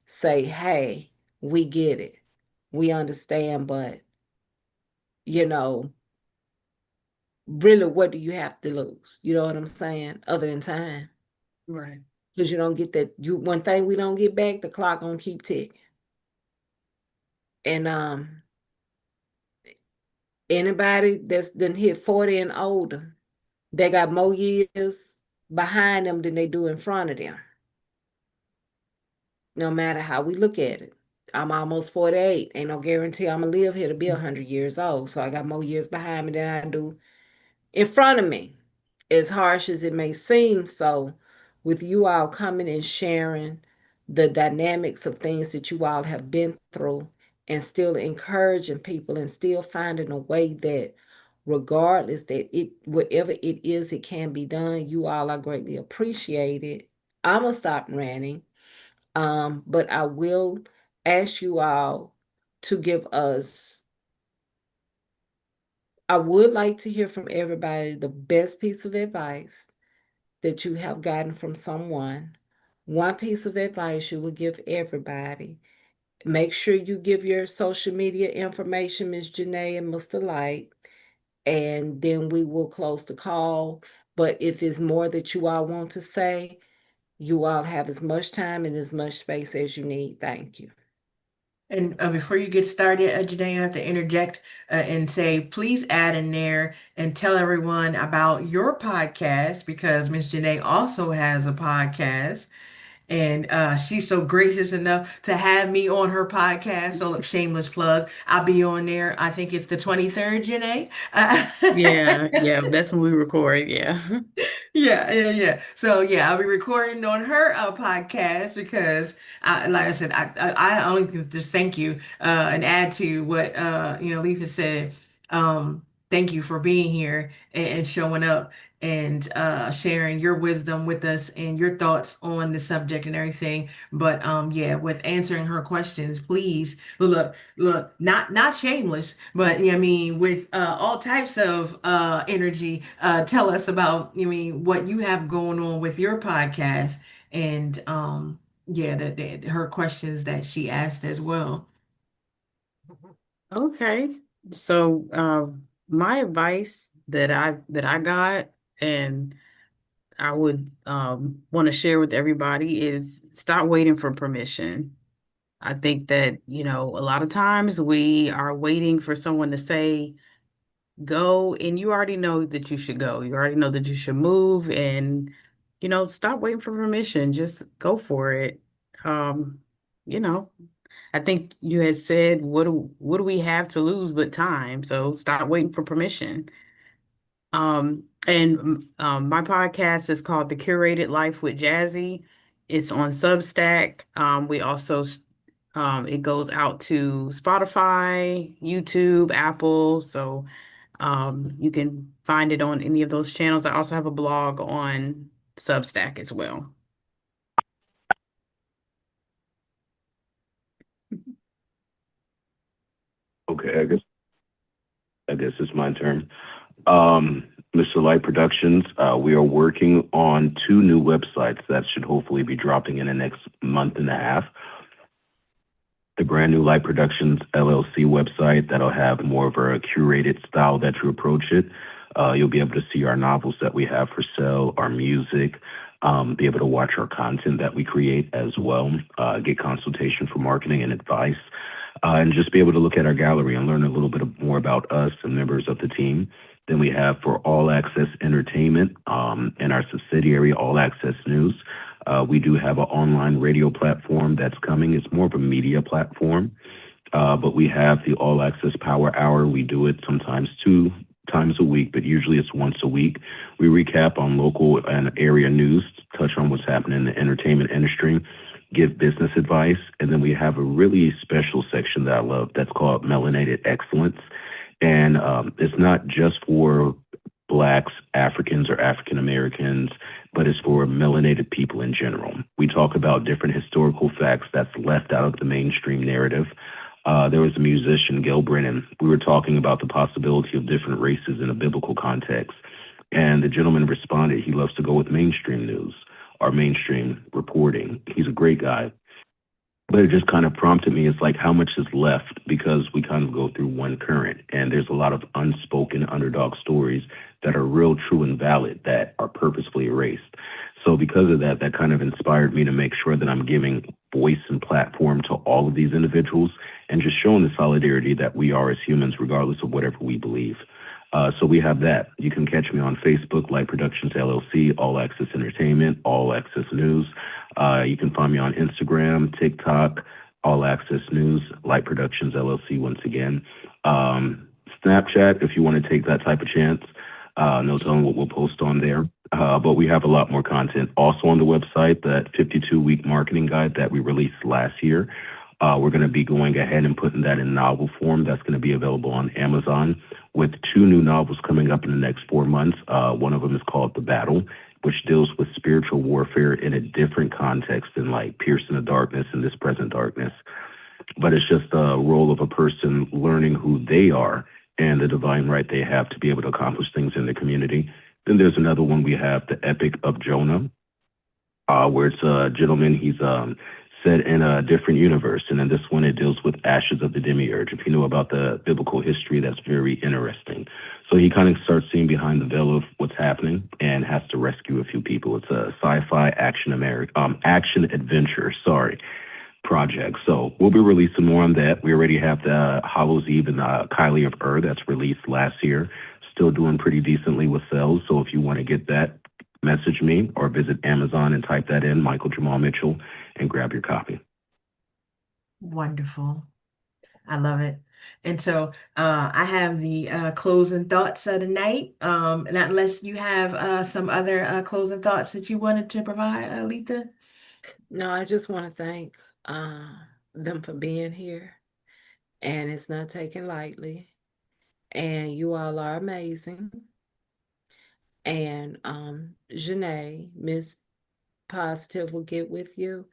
say, hey, we get it. We understand, but you know, really what do you have to lose? You know what I'm saying? Other than time. Right. because you don't get that. One thing we don't get back, the clock gonna keep ticking. And anybody that's done hit 40 and older, they got more years behind them than they do in front of them. No matter how we look at it. I'm almost 48. Ain't no guarantee I'm gonna live here to be 100 years old. So I got more years behind me than I do in front of me, as harsh as it may seem. So, with you all coming and sharing the dynamics of things that you all have been through and still encouraging people and still finding a way that regardless that it whatever it is it can be done, you all are greatly appreciated. I'm gonna stop ranting, but I will ask you all to give us, I would like to hear from everybody the best piece of advice that you have gotten from someone. One piece of advice you would give everybody. Make sure you give your social media information, Ms. Janae and Mr. Light, and then we will close the call. But if it's more that you all want to say, you all have as much time and as much space as you need. Thank you. And before you get started, Janae, I have to interject and say, please add in there and tell everyone about your podcast because Miss Janae also has a podcast. And she's so gracious enough to have me on her podcast. So, look, shameless plug. I'll be on there. I think it's the 23rd, Janae. Yeah, yeah, that's when we record. Yeah. Yeah. So yeah, I'll be recording on her podcast because, like I said, I only can just thank you and add to what Letha said. Thank you for being here and showing up and sharing your wisdom with us and your thoughts on the subject and everything. But yeah, with answering her questions, please look, not shameless, but I mean, with all types of energy, tell us about what you have going on with your podcast and yeah, her questions that she asked as well. Okay. So, my advice that I got and I would want to share with everybody is stop waiting for permission. I think that, a lot of times we are waiting for someone to say, go, and you already know that you should go. You already know that you should move and, stop waiting for permission. Just go for it. Um, you know, I think you had said, what do we have to lose but time? So stop waiting for permission. And my podcast is called The Curated Life with Jazzy. It's on Substack. We also it goes out to Spotify, YouTube, Apple. So you can find it on any of those channels. I also have a blog on Substack as well. Okay, I guess it's my turn. Um, Mr. Light Productions, we are working on two new websites that should hopefully be dropping in the next month and a half. The brand new Light Productions LLC website that'll have more of a curated style that you approach it. You'll be able to see our novels that we have for sale, our music, be able to watch our content that we create as well, get consultation for marketing and advice, and just be able to look at our gallery and learn a little bit more about us and members of the team. Then we have for All Access Entertainment and our subsidiary All Access News. We do have an online radio platform that's coming. It's more of a media platform, but we have the All Access Power Hour. We do it sometimes 2 times a week, but usually it's once a week. We recap on local and area news, touch on what's happening in the entertainment industry, give business advice, and then we have a really special section that I love that's called Melanated Excellence. And it's not just for Blacks, Africans, or African Americans, but it's for melanated people in general. We talk about different historical facts that's left out of the mainstream narrative. There was a musician, Gil Brennan. We were talking about the possibility of different races in a biblical context. And the gentleman responded, he loves to go with mainstream news or mainstream reporting. He's a great guy. But it just kind of prompted me. It's like how much is left because we kind of go through one current, and there's a lot of unspoken underdog stories that are real, true, and valid that are purposefully erased. So because of that, that kind of inspired me to make sure that I'm giving voice and platform to all of these individuals and just showing the solidarity that we are as humans, regardless of whatever we believe. So we have that. You can catch me on Facebook, Light Productions LLC, All Access Entertainment, All Access News. You can find me on Instagram, TikTok, All Access News, Light Productions LLC once again. Snapchat, if you want to take that type of chance. No telling what we'll post on there. But we have a lot more content also on the website, that 52-week marketing guide that we released last year. We're going to be going ahead and putting that in novel form. That's going to be available on Amazon with 2 new novels coming up in the next 4 months. One of them is called The Battle, which deals with spiritual warfare in a different context than like Piercing the Darkness and This Present Darkness. But it's just a role of a person learning who they are and the divine right they have to be able to accomplish things in the community. Then there's another one we have, The Epic of Jonah, where it's a gentleman, he's set in a different universe. And in this one, it deals with ashes of the demiurge. If you know about the biblical history, that's very interesting. So he kind of starts seeing behind the veil of what's happening and has to rescue a few people. It's a sci-fi action adventure, project. So we'll be releasing more on that. We already have the Hallows Eve and Kylie of Ur that's released last year. Still doing pretty decently with sales. So if you want to get that, message me or visit Amazon and type that in, Michael Jamal Mitchell, and grab your copy. Wonderful. I love it. And so I have the closing thoughts of the night. And unless you have some other closing thoughts that you wanted to provide, Letha? No, I just want to thank them for being here, and it's not taken lightly. And you all are amazing. And Janae, Miss Positive will get with you,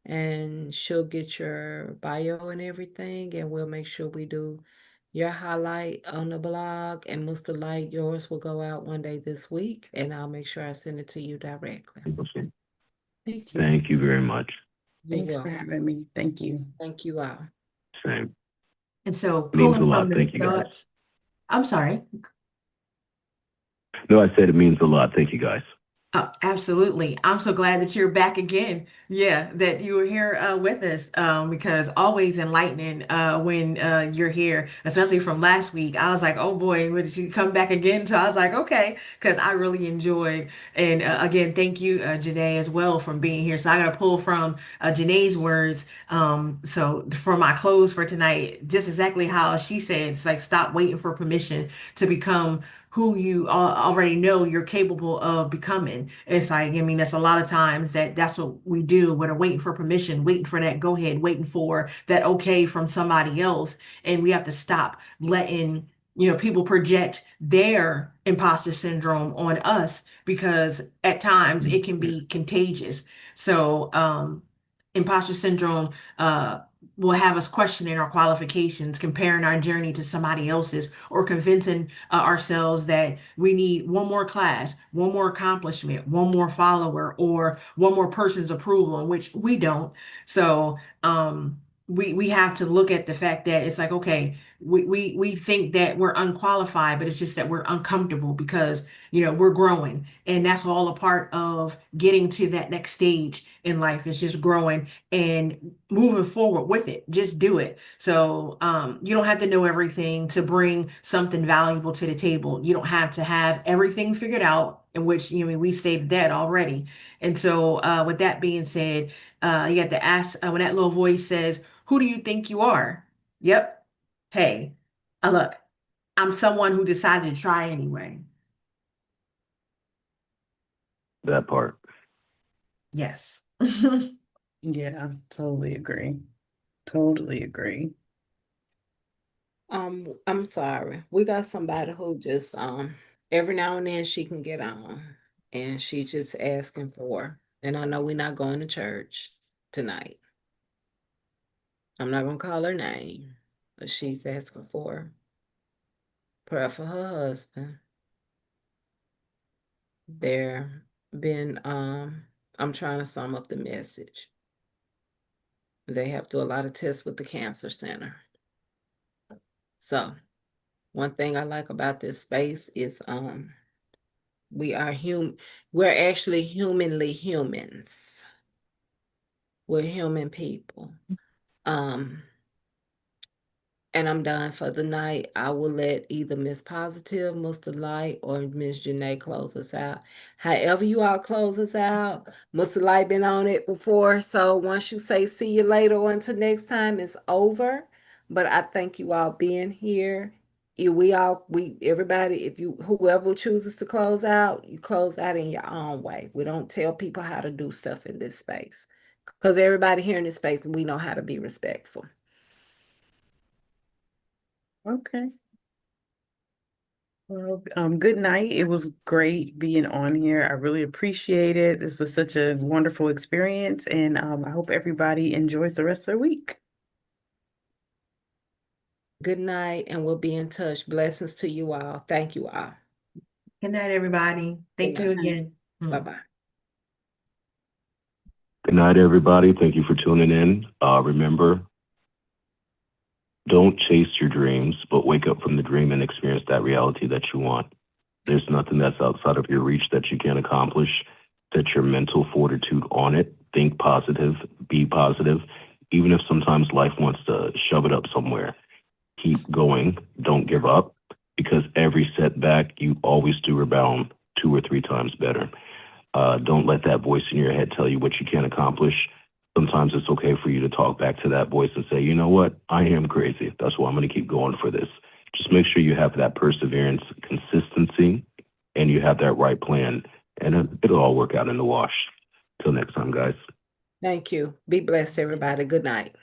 and she'll get your bio and everything, and we'll make sure we do your highlight on the blog. And Mr. Light, yours will go out one day this week, and I'll make sure I send it to you directly. Thank you. Thank you very much. You're Thanks for welcome. having me. Thank you. Thank you all. Same. And so Means a pulling lot. from the Thank you, guys. thoughts, I'm sorry. No, I said it means a lot. Thank you, guys. Absolutely. I'm so glad that you're back again. Yeah, that you were here with us because always enlightening when you're here, especially from last week. I was like, oh boy, would you come back again? So I was like, okay, because I really enjoyed. And again, thank you, Janae, as well, from being here. So I got to pull from Janae's words. So for my close for tonight, just exactly how she said, it's like, stop waiting for permission to become who you already know you're capable of becoming. It's like, I mean, that's a lot of times that's what we do. We're waiting for permission, waiting for that go ahead, waiting for that okay from somebody else. And we have to stop letting, people project their imposter syndrome on us because at times it can be contagious. So, imposter syndrome, will have us questioning our qualifications, comparing our journey to somebody else's, or convincing ourselves that we need one more class, one more accomplishment, one more follower, or one more person's approval, in which we don't. So we have to look at the fact that it's like, okay, we think that we're unqualified, but it's just that we're uncomfortable because we're growing, and that's all a part of getting to that next stage in life. It's just growing and moving forward with it. Just do it. So you don't have to know everything to bring something valuable to the table. You don't have to have everything figured out, in which we stated that already. And so with that being said, you have to ask when that little voice says, who do you think you are? Yep. Hey, look, I'm someone who decided to try anyway. That part. Yes. Yeah, totally agree. Totally agree. I'm sorry. We got somebody who just every now and then she can get on, and she just asking for, and I know we're not going to church tonight. I'm not gonna call her name, but she's asking for prayer for her husband. There been I'm trying to sum up the message. They have to do a lot of tests with the cancer center. So one thing I like about this space is We are we're actually humanly humans. We're human people. And I'm done for the night. I will let either Miss Positive, Mr. Light, or Miss Janae close us out. However you all close us out, Mr. Light been on it before, so once you say see you later or until next time, it's over. But I thank you all being here. Everybody, whoever chooses to close out, you close out in your own way. We don't tell people how to do stuff in this space because everybody here in this space, we know how to be respectful. Okay. Well, good night. It was great being on here. I really appreciate it. This was such a wonderful experience, and I hope everybody enjoys the rest of their week. Good night, and we'll be in touch. Blessings to you all. Thank you all. Good night, everybody. Thank you again. Bye-bye. Good night, everybody. Thank you for tuning in. Remember, don't chase your dreams, but wake up from the dream and experience that reality that you want. There's nothing that's outside of your reach that you can't accomplish. Set your mental fortitude on it. Think positive, be positive. Even if sometimes life wants to shove it up somewhere, keep going. Don't give up, because every setback, you always do rebound 2 or 3 times better. Don't let that voice in your head tell you what you can't accomplish. Sometimes it's okay for you to talk back to that voice and say, you know what? I am crazy. That's why I'm going to keep going for this. Just make sure you have that perseverance, consistency, and you have that right plan, and it'll all work out in the wash. Till next time, guys. Thank you. Be blessed, everybody. Good night.